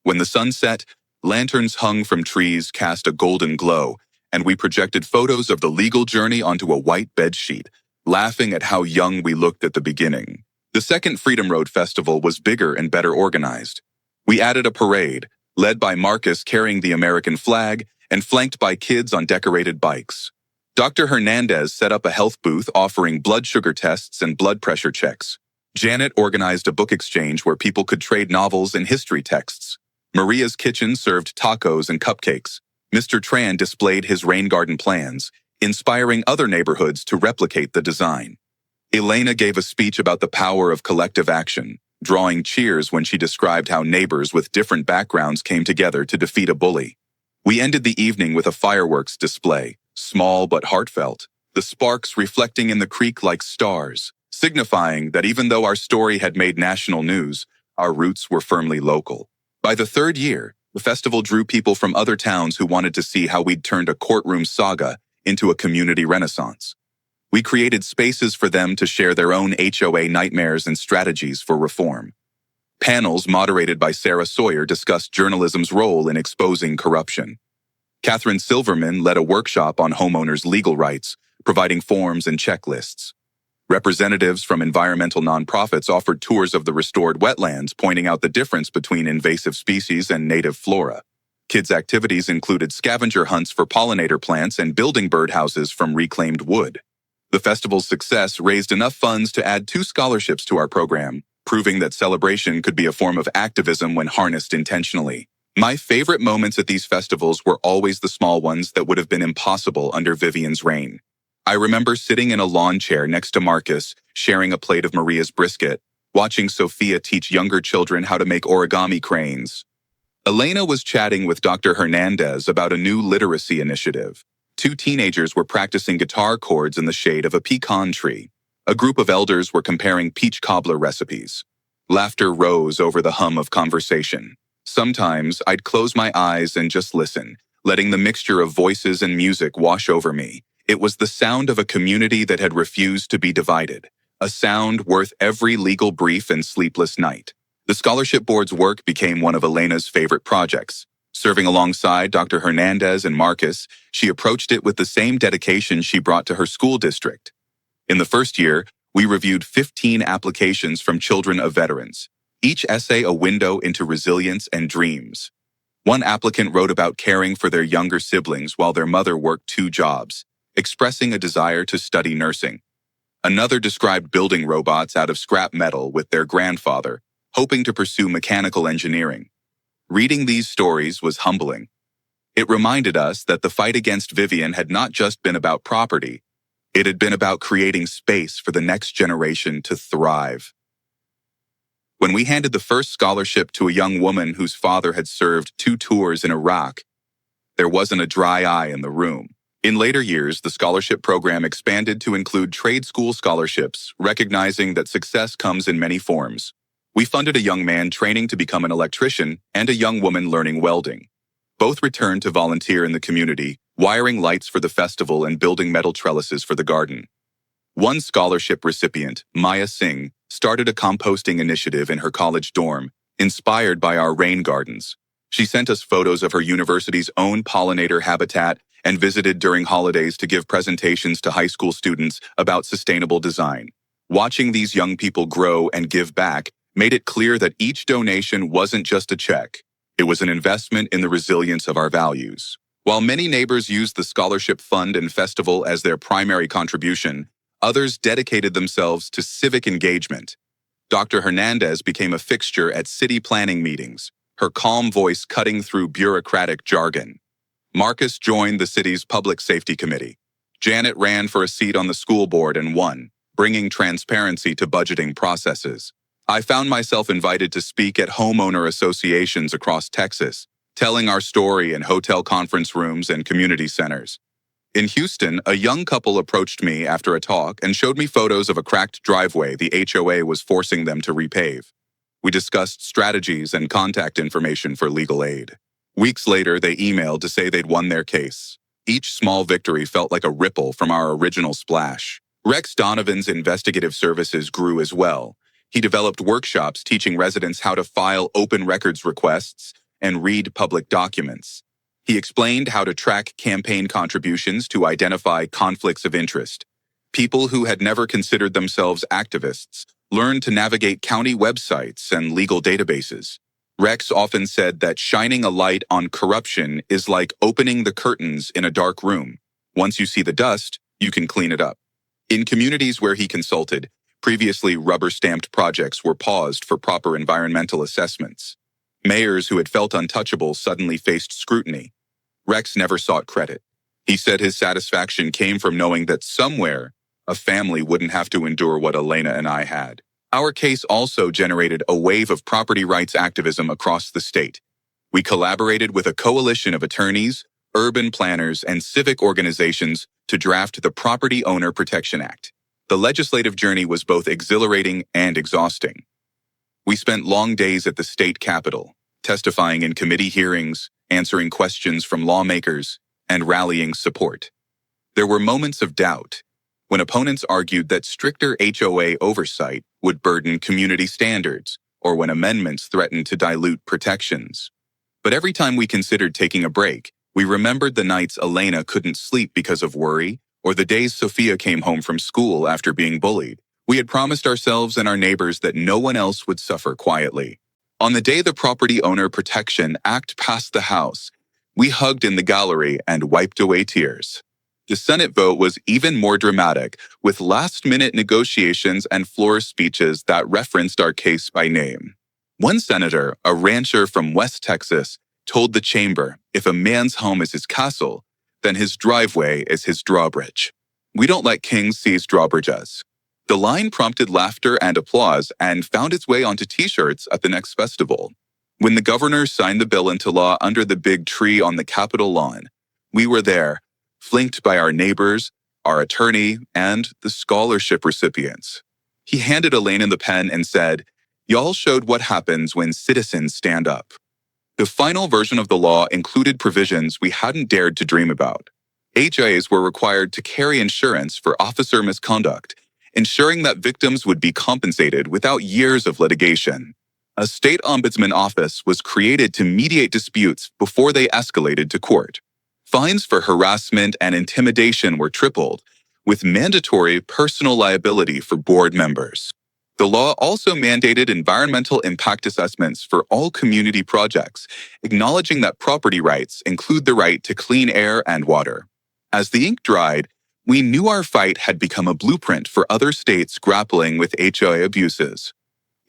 When the sun set, lanterns hung from trees cast a golden glow, and we projected photos of the legal journey onto a white bedsheet, laughing at how young we looked at the beginning. The second Freedom Road Festival was bigger and better organized. We added a parade, led by Marcus carrying the American flag and flanked by kids on decorated bikes. Dr. Hernandez set up a health booth offering blood sugar tests and blood pressure checks. Janet organized a book exchange where people could trade novels and history texts. Maria's kitchen served tacos and cupcakes. Mr. Tran displayed his rain garden plans, inspiring other neighborhoods to replicate the design. Elena gave a speech about the power of collective action, drawing cheers when she described how neighbors with different backgrounds came together to defeat a bully. We ended the evening with a fireworks display, small but heartfelt, the sparks reflecting in the creek like stars, signifying that even though our story had made national news, our roots were firmly local. By the third year, the festival drew people from other towns who wanted to see how we'd turned a courtroom saga into a community renaissance. We created spaces for them to share their own HOA nightmares and strategies for reform. Panels moderated by Sarah Sawyer discussed journalism's role in exposing corruption. Catherine Silverman led a workshop on homeowners' legal rights, providing forms and checklists. Representatives from environmental nonprofits offered tours of the restored wetlands, pointing out the difference between invasive species and native flora. Kids' activities included scavenger hunts for pollinator plants and building birdhouses from reclaimed wood. The festival's success raised enough funds to add 2 scholarships to our program, proving that celebration could be a form of activism when harnessed intentionally. My favorite moments at these festivals were always the small ones that would have been impossible under Vivian's reign. I remember sitting in a lawn chair next to Marcus, sharing a plate of Maria's brisket, watching Sophia teach younger children how to make origami cranes. Elena was chatting with Dr. Hernandez about a new literacy initiative. 2 teenagers were practicing guitar chords in the shade of a pecan tree. A group of elders were comparing peach cobbler recipes. Laughter rose over the hum of conversation. Sometimes I'd close my eyes and just listen, letting the mixture of voices and music wash over me. It was the sound of a community that had refused to be divided, a sound worth every legal brief and sleepless night. The scholarship board's work became one of Elena's favorite projects. Serving alongside Dr. Hernandez and Marcus, she approached it with the same dedication she brought to her school district. In the first year, we reviewed 15 applications from children of veterans, each essay a window into resilience and dreams. One applicant wrote about caring for their younger siblings while their mother worked 2 jobs, expressing a desire to study nursing. Another described building robots out of scrap metal with their grandfather, hoping to pursue mechanical engineering. Reading these stories was humbling. It reminded us that the fight against Vivian had not just been about property, it had been about creating space for the next generation to thrive. When we handed the first scholarship to a young woman whose father had served 2 tours in Iraq, there wasn't a dry eye in the room. In later years, the scholarship program expanded to include trade school scholarships, recognizing that success comes in many forms. We funded a young man training to become an electrician and a young woman learning welding. Both returned to volunteer in the community, wiring lights for the festival and building metal trellises for the garden. One scholarship recipient, Maya Singh, started a composting initiative in her college dorm, inspired by our rain gardens. She sent us photos of her university's own pollinator habitat and visited during holidays to give presentations to high school students about sustainable design. Watching these young people grow and give back made it clear that each donation wasn't just a check. It was an investment in the resilience of our values. While many neighbors used the scholarship fund and festival as their primary contribution, others dedicated themselves to civic engagement. Dr. Hernandez became a fixture at city planning meetings, her calm voice cutting through bureaucratic jargon. Marcus joined the city's public safety committee. Janet ran for a seat on the school board and won, bringing transparency to budgeting processes. I found myself invited to speak at homeowner associations across Texas, telling our story in hotel conference rooms and community centers. In Houston, a young couple approached me after a talk and showed me photos of a cracked driveway the HOA was forcing them to repave. We discussed strategies and contact information for legal aid. Weeks later, they emailed to say they'd won their case. Each small victory felt like a ripple from our original splash. Rex Donovan's investigative services grew as well. He developed workshops teaching residents how to file open records requests and read public documents. He explained how to track campaign contributions to identify conflicts of interest. People who had never considered themselves activists learned to navigate county websites and legal databases. Rex often said that shining a light on corruption is like opening the curtains in a dark room. Once you see the dust, you can clean it up. In communities where he consulted, previously rubber-stamped projects were paused for proper environmental assessments. Mayors who had felt untouchable suddenly faced scrutiny. Rex never sought credit. He said his satisfaction came from knowing that somewhere, A family wouldn't have to endure what Elena and I had. Our case also generated a wave of property rights activism across the state. We collaborated with a coalition of attorneys, urban planners, and civic organizations to draft the Property Owner Protection Act. The legislative journey was both exhilarating and exhausting. We spent long days at the state capitol, testifying in committee hearings, answering questions from lawmakers, and rallying support. There were moments of doubt, when opponents argued that stricter HOA oversight would burden community standards, or when amendments threatened to dilute protections. But every time we considered taking a break, we remembered the nights Elena couldn't sleep because of worry, or the days Sophia came home from school after being bullied. We had promised ourselves and our neighbors that no one else would suffer quietly. On the day the Property Owner Protection Act passed the House, we hugged in the gallery and wiped away tears. The Senate vote was even more dramatic, with last-minute negotiations and floor speeches that referenced our case by name. One senator, a rancher from West Texas, told the chamber if a man's home is his castle, then his driveway is his drawbridge. We don't let kings seize drawbridges. The line prompted laughter and applause and found its way onto T-shirts at the next festival. When the governor signed the bill into law under the big tree on the Capitol lawn, we were there, flanked by our neighbors, our attorney, and the scholarship recipients. He handed Elaine the pen and said, "Y'all showed what happens when citizens stand up." The final version of the law included provisions we hadn't dared to dream about. HOAs were required to carry insurance for officer misconduct, ensuring that victims would be compensated without years of litigation. A state ombudsman office was created to mediate disputes before they escalated to court. Fines for harassment and intimidation were tripled, with mandatory personal liability for board members. The law also mandated environmental impact assessments for all community projects, acknowledging that property rights include the right to clean air and water. As the ink dried, we knew our fight had become a blueprint for other states grappling with HOA abuses.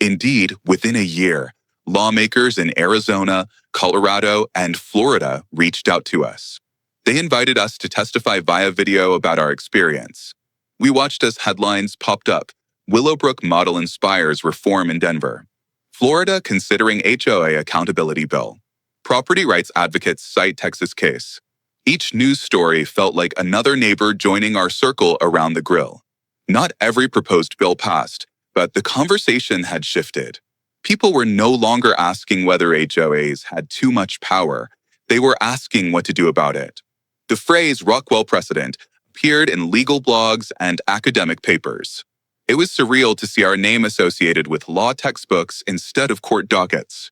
Indeed, within a year, lawmakers in Arizona, Colorado, and Florida reached out to us. They invited us to testify via video about our experience. We watched as headlines popped up. Willowbrook model inspires reform in Denver. Florida considering HOA accountability bill. Property rights advocates cite Texas case. Each news story felt like another neighbor joining our circle around the grill. Not every proposed bill passed, but the conversation had shifted. People were no longer asking whether HOAs had too much power. They were asking what to do about it. The phrase Rockwell precedent appeared in legal blogs and academic papers. It was surreal to see our name associated with law textbooks instead of court dockets.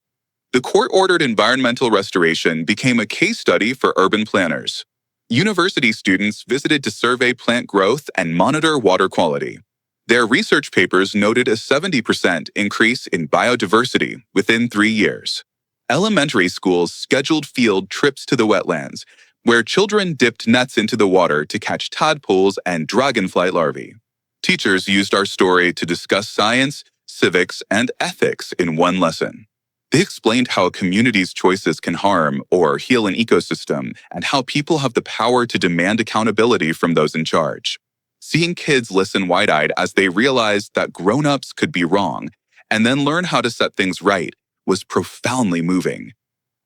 The court-ordered environmental restoration became a case study for urban planners. University students visited to survey plant growth and monitor water quality. Their research papers noted a 70% increase in biodiversity within 3 years. Elementary schools scheduled field trips to the wetlands, where children dipped nets into the water to catch tadpoles and dragonfly larvae. Teachers used our story to discuss science, civics, and ethics in one lesson. They explained how a community's choices can harm or heal an ecosystem, and how people have the power to demand accountability from those in charge. Seeing kids listen wide-eyed as they realized that grown-ups could be wrong and then learn how to set things right was profoundly moving.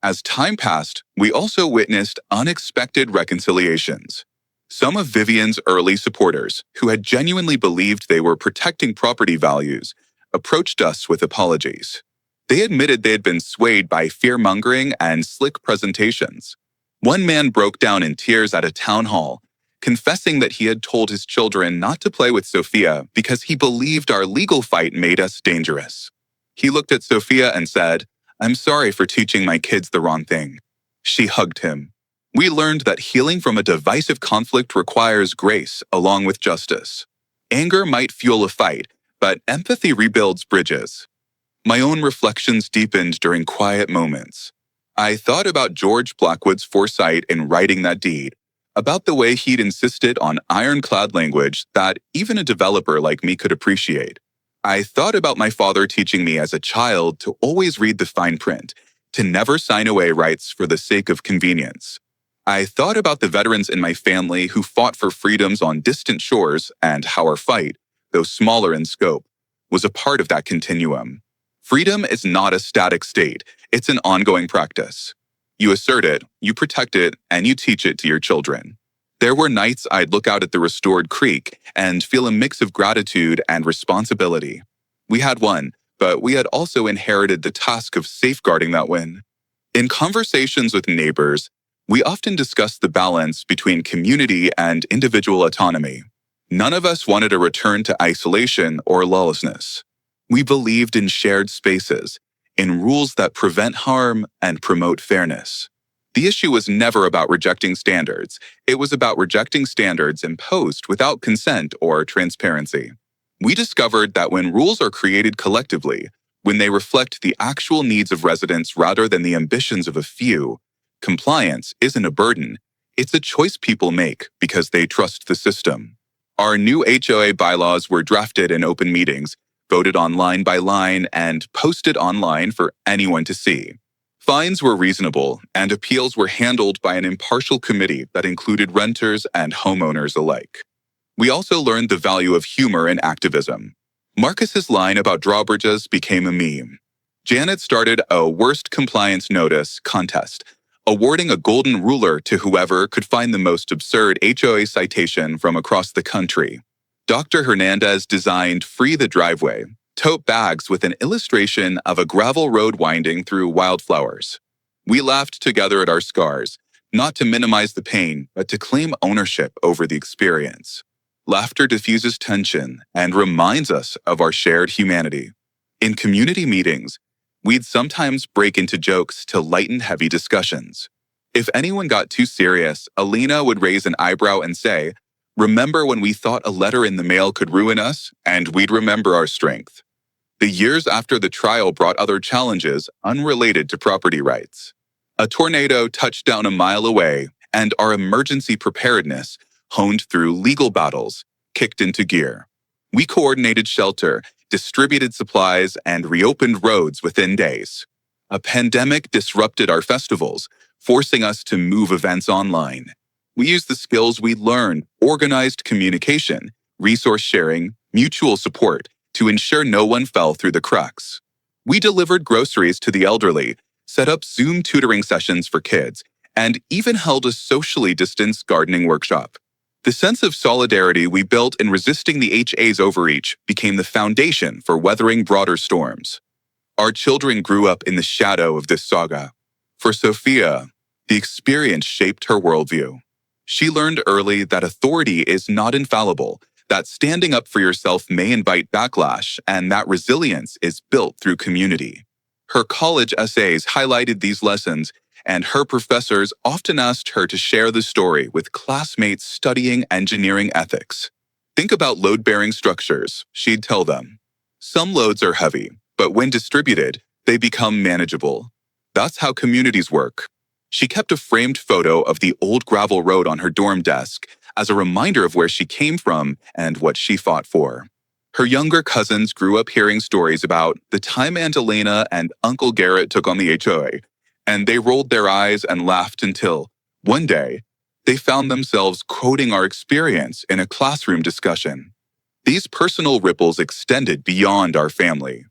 As time passed, we also witnessed unexpected reconciliations. Some of Vivian's early supporters, who had genuinely believed they were protecting property values, approached us with apologies. They admitted they had been swayed by fear-mongering and slick presentations. One man broke down in tears at a town hall, confessing that he had told his children not to play with Sophia because he believed our legal fight made us dangerous. He looked at Sophia and said, "I'm sorry for teaching my kids the wrong thing." She hugged him. We learned that healing from a divisive conflict requires grace along with justice. Anger might fuel a fight, but empathy rebuilds bridges. My own reflections deepened during quiet moments. I thought about George Blackwood's foresight in writing that deed, about the way he'd insisted on ironclad language that even a developer like me could appreciate. I thought about my father teaching me as a child to always read the fine print, to never sign away rights for the sake of convenience. I thought about the veterans in my family who fought for freedoms on distant shores and how our fight, though smaller in scope, was a part of that continuum. Freedom is not a static state, it's an ongoing practice. You assert it, you protect it, and you teach it to your children. There were nights I'd look out at the restored creek and feel a mix of gratitude and responsibility. We had won, but we had also inherited the task of safeguarding that win. In conversations with neighbors, we often discussed the balance between community and individual autonomy. None of us wanted a return to isolation or lawlessness. We believed in shared spaces, in rules that prevent harm and promote fairness. The issue was never about rejecting standards. It was about rejecting standards imposed without consent or transparency. We discovered that when rules are created collectively, when they reflect the actual needs of residents rather than the ambitions of a few, compliance isn't a burden. It's a choice people make because they trust the system. Our new HOA bylaws were drafted in open meetings, voted on line by line, and posted online for anyone to see. Fines were reasonable, and appeals were handled by an impartial committee that included renters and homeowners alike. We also learned the value of humor in activism. Marcus's line about drawbridges became a meme. Janet started a worst compliance notice contest, awarding a golden ruler to whoever could find the most absurd HOA citation from across the country. Dr. Hernandez designed Free the Driveway, tote bags with an illustration of a gravel road winding through wildflowers. We laughed together at our scars, not to minimize the pain, but to claim ownership over the experience. Laughter diffuses tension and reminds us of our shared humanity. In community meetings, we'd sometimes break into jokes to lighten heavy discussions. If anyone got too serious, Alina would raise an eyebrow and say, "Remember when we thought a letter in the mail could ruin us?" And we'd remember our strength. The years after the trial brought other challenges unrelated to property rights. A tornado touched down a mile away, and our emergency preparedness, honed through legal battles, kicked into gear. We coordinated shelter, distributed supplies, and reopened roads within days. A pandemic disrupted our festivals, forcing us to move events online. We used the skills we learned, organized communication, resource sharing, mutual support, to ensure no one fell through the cracks. We delivered groceries to the elderly, set up Zoom tutoring sessions for kids, and even held a socially distanced gardening workshop. The sense of solidarity we built in resisting the HA's overreach became the foundation for weathering broader storms. Our children grew up in the shadow of this saga. For Sophia, the experience shaped her worldview. She learned early that authority is not infallible, that standing up for yourself may invite backlash, and that resilience is built through community. Her college essays highlighted these lessons, and her professors often asked her to share the story with classmates studying engineering ethics. Think about load-bearing structures, she'd tell them. Some loads are heavy, but when distributed, they become manageable. That's how communities work. She kept a framed photo of the old gravel road on her dorm desk as a reminder of where she came from and what she fought for. Her younger cousins grew up hearing stories about the time Aunt Elena and Uncle Garrett took on the HOA, and they rolled their eyes and laughed until, one day, they found themselves quoting our experience in a classroom discussion. These personal ripples extended beyond our family.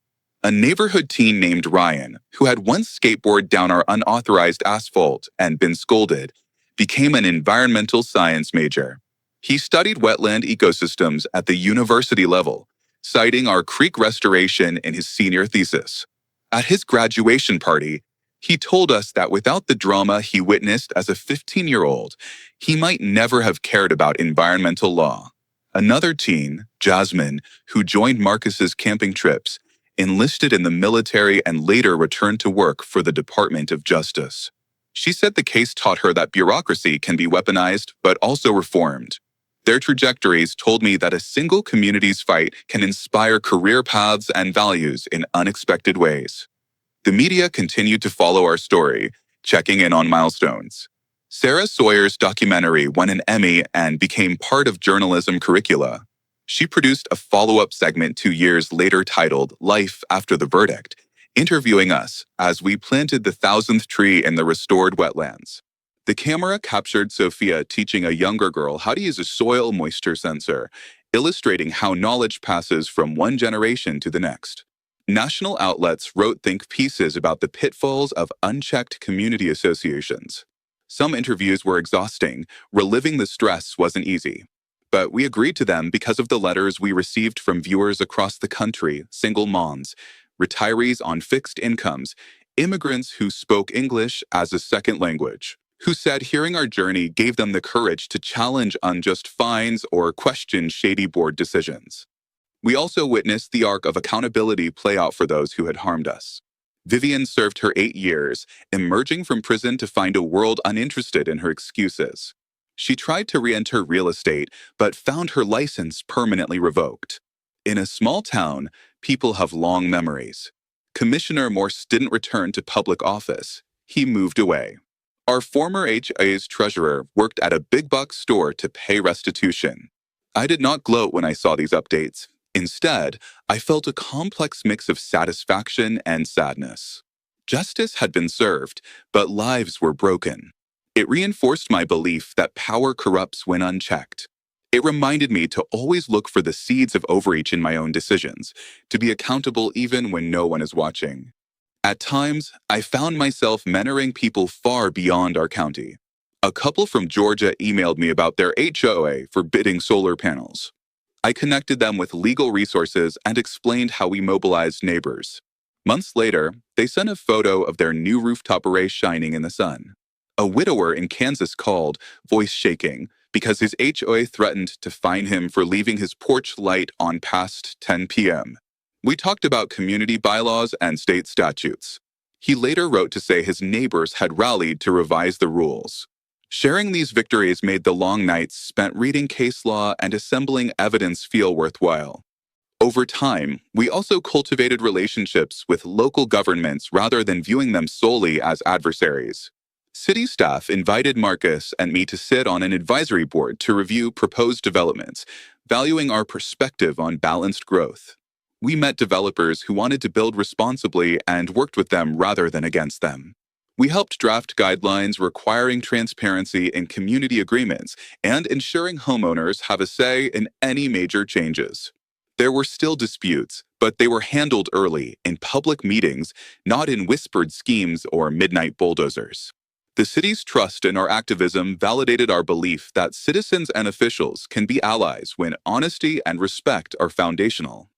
A neighborhood teen named Ryan, who had once skateboarded down our unauthorized asphalt and been scolded, became an environmental science major. He studied wetland ecosystems at the university level, citing our creek restoration in his senior thesis. At his graduation party, he told us that without the drama he witnessed as a 15-year-old, he might never have cared about environmental law. Another teen, Jasmine, who joined Marcus's camping trips, enlisted in the military and later returned to work for the Department of Justice. She said the case taught her that bureaucracy can be weaponized but also reformed. Their trajectories told me that a single community's fight can inspire career paths and values in unexpected ways. The media continued to follow our story, checking in on milestones. Sarah Sawyer's documentary won an Emmy and became part of journalism curricula. She produced a follow-up segment 2 years later titled Life After the Verdict, interviewing us as we planted the 1,000th tree in the restored wetlands. The camera captured Sophia teaching a younger girl how to use a soil moisture sensor, illustrating how knowledge passes from one generation to the next. National outlets wrote think pieces about the pitfalls of unchecked community associations. Some interviews were exhausting, reliving the stress wasn't easy. But we agreed to them because of the letters we received from viewers across the country, single moms, retirees on fixed incomes, immigrants who spoke English as a second language, who said hearing our journey gave them the courage to challenge unjust fines or question shady board decisions. We also witnessed the arc of accountability play out for those who had harmed us. Vivian served her 8 years, emerging from prison to find a world uninterested in her excuses. She tried to re-enter real estate, but found her license permanently revoked. In a small town, people have long memories. Commissioner Morse didn't return to public office. He moved away. Our former HOA's treasurer worked at a big-box store to pay restitution. I did not gloat when I saw these updates. Instead, I felt a complex mix of satisfaction and sadness. Justice had been served, but lives were broken. It reinforced my belief that power corrupts when unchecked. It reminded me to always look for the seeds of overreach in my own decisions, to be accountable even when no one is watching. At times, I found myself mentoring people far beyond our county. A couple from Georgia emailed me about their HOA forbidding solar panels. I connected them with legal resources and explained how we mobilized neighbors. Months later, they sent a photo of their new rooftop array shining in the sun. A widower in Kansas called, voice shaking, because his HOA threatened to fine him for leaving his porch light on past 10 p.m. We talked about community bylaws and state statutes. He later wrote to say his neighbors had rallied to revise the rules. Sharing these victories made the long nights spent reading case law and assembling evidence feel worthwhile. Over time, we also cultivated relationships with local governments rather than viewing them solely as adversaries. City staff invited Marcus and me to sit on an advisory board to review proposed developments, valuing our perspective on balanced growth. We met developers who wanted to build responsibly and worked with them rather than against them. We helped draft guidelines requiring transparency in community agreements and ensuring homeowners have a say in any major changes. There were still disputes, but they were handled early in public meetings, not in whispered schemes or midnight bulldozers. The city's trust in our activism validated our belief that citizens and officials can be allies when honesty and respect are foundational.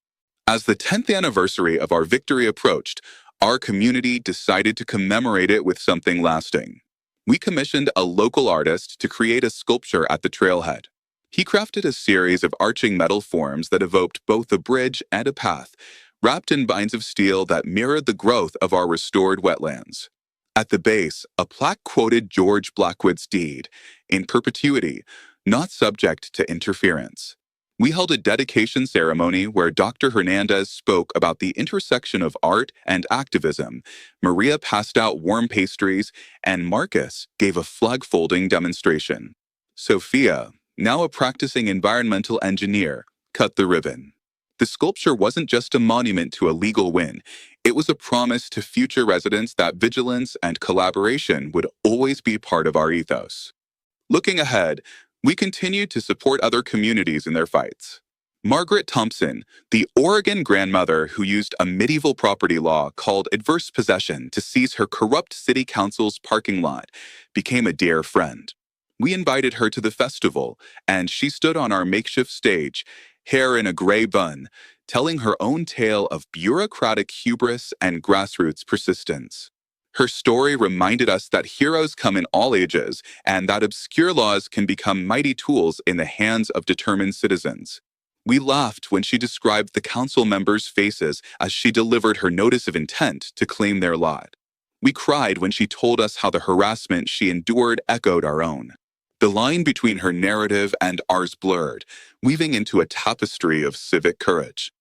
As the 10th anniversary of our victory approached, our community decided to commemorate it with something lasting. We commissioned a local artist to create a sculpture at the trailhead. He crafted a series of arching metal forms that evoked both a bridge and a path, wrapped in binds of steel that mirrored the growth of our restored wetlands. At the base, a plaque quoted George Blackwood's deed, in perpetuity, not subject to interference. We held a dedication ceremony where Dr. Hernandez spoke about the intersection of art and activism, Maria passed out warm pastries, and Marcus gave a flag-folding demonstration. Sophia, now a practicing environmental engineer, cut the ribbon. The sculpture wasn't just a monument to a legal win. It was a promise to future residents that vigilance and collaboration would always be part of our ethos. Looking ahead, we continue to support other communities in their fights. Margaret Thompson, the Oregon grandmother who used a medieval property law called adverse possession to seize her corrupt city council's parking lot, became a dear friend. We invited her to the festival, and she stood on our makeshift stage, hair in a gray bun, telling her own tale of bureaucratic hubris and grassroots persistence. Her story reminded us that heroes come in all ages and that obscure laws can become mighty tools in the hands of determined citizens. We laughed when she described the council members' faces as she delivered her notice of intent to claim their lot. We cried when she told us how the harassment she endured echoed our own. The line between her narrative and ours blurred, weaving into a tapestry of civic courage.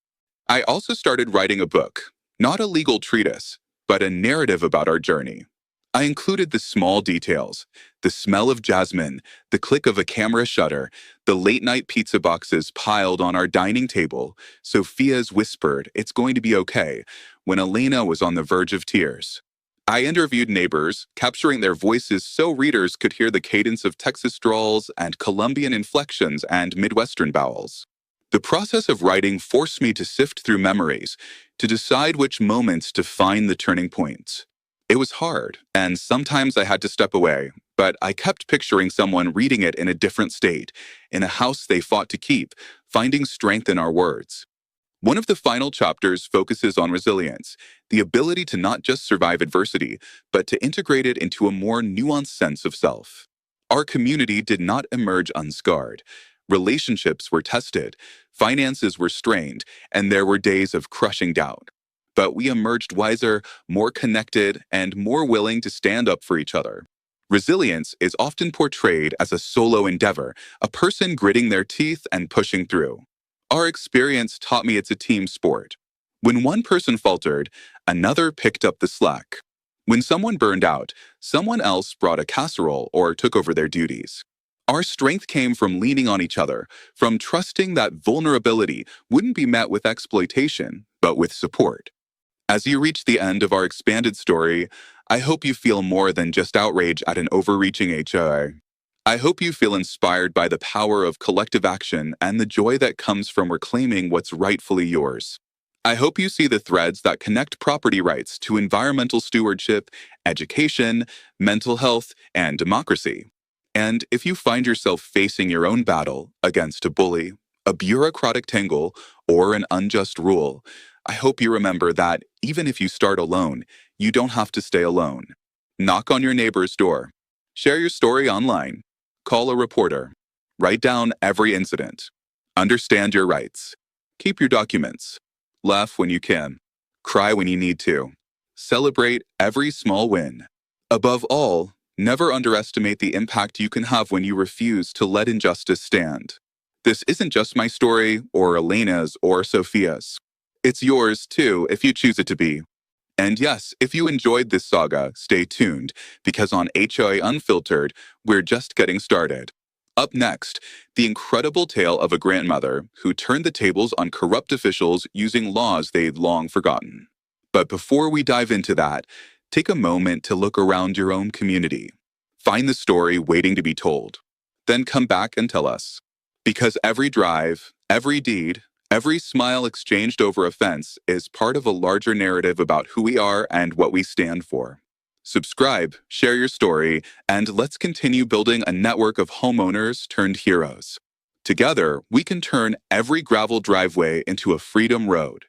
I also started writing a book, not a legal treatise, but a narrative about our journey. I included the small details, the smell of jasmine, the click of a camera shutter, the late-night pizza boxes piled on our dining table, Sophia's whispered, "It's going to be okay," when Elena was on the verge of tears. I interviewed neighbors, capturing their voices so readers could hear the cadence of Texas drawls and Colombian inflections and Midwestern vowels. The process of writing forced me to sift through memories, to decide which moments to find the turning points. It was hard, and sometimes I had to step away, but I kept picturing someone reading it in a different state, in a house they fought to keep, finding strength in our words. One of the final chapters focuses on resilience, the ability to not just survive adversity, but to integrate it into a more nuanced sense of self. Our community did not emerge unscarred. Relationships were tested, finances were strained, and there were days of crushing doubt. But we emerged wiser, more connected, and more willing to stand up for each other. Resilience is often portrayed as a solo endeavor, a person gritting their teeth and pushing through. Our experience taught me it's a team sport. When one person faltered, another picked up the slack. When someone burned out, someone else brought a casserole or took over their duties. Our strength came from leaning on each other, from trusting that vulnerability wouldn't be met with exploitation, but with support. As you reach the end of our expanded story, I hope you feel more than just outrage at an overreaching HOA. I hope you feel inspired by the power of collective action and the joy that comes from reclaiming what's rightfully yours. I hope you see the threads that connect property rights to environmental stewardship, education, mental health, and democracy. And if you find yourself facing your own battle against a bully, a bureaucratic tangle, or an unjust rule, I hope you remember that even if you start alone, you don't have to stay alone. Knock on your neighbor's door. Share your story online. Call a reporter. Write down every incident. Understand your rights. Keep your documents. Laugh when you can. Cry when you need to. Celebrate every small win. Above all, never underestimate the impact you can have when you refuse to let injustice stand. This isn't just my story, or Elena's, or Sophia's. It's yours, too, if you choose it to be. And yes, if you enjoyed this saga, stay tuned, because on HOA Unfiltered, we're just getting started. Up next, the incredible tale of a grandmother who turned the tables on corrupt officials using laws they'd long forgotten. But before we dive into that, take a moment to look around your own community. Find the story waiting to be told. Then come back and tell us. Because every drive, every deed, every smile exchanged over a fence is part of a larger narrative about who we are and what we stand for. Subscribe, share your story, and let's continue building a network of homeowners turned heroes. Together, we can turn every gravel driveway into a freedom road.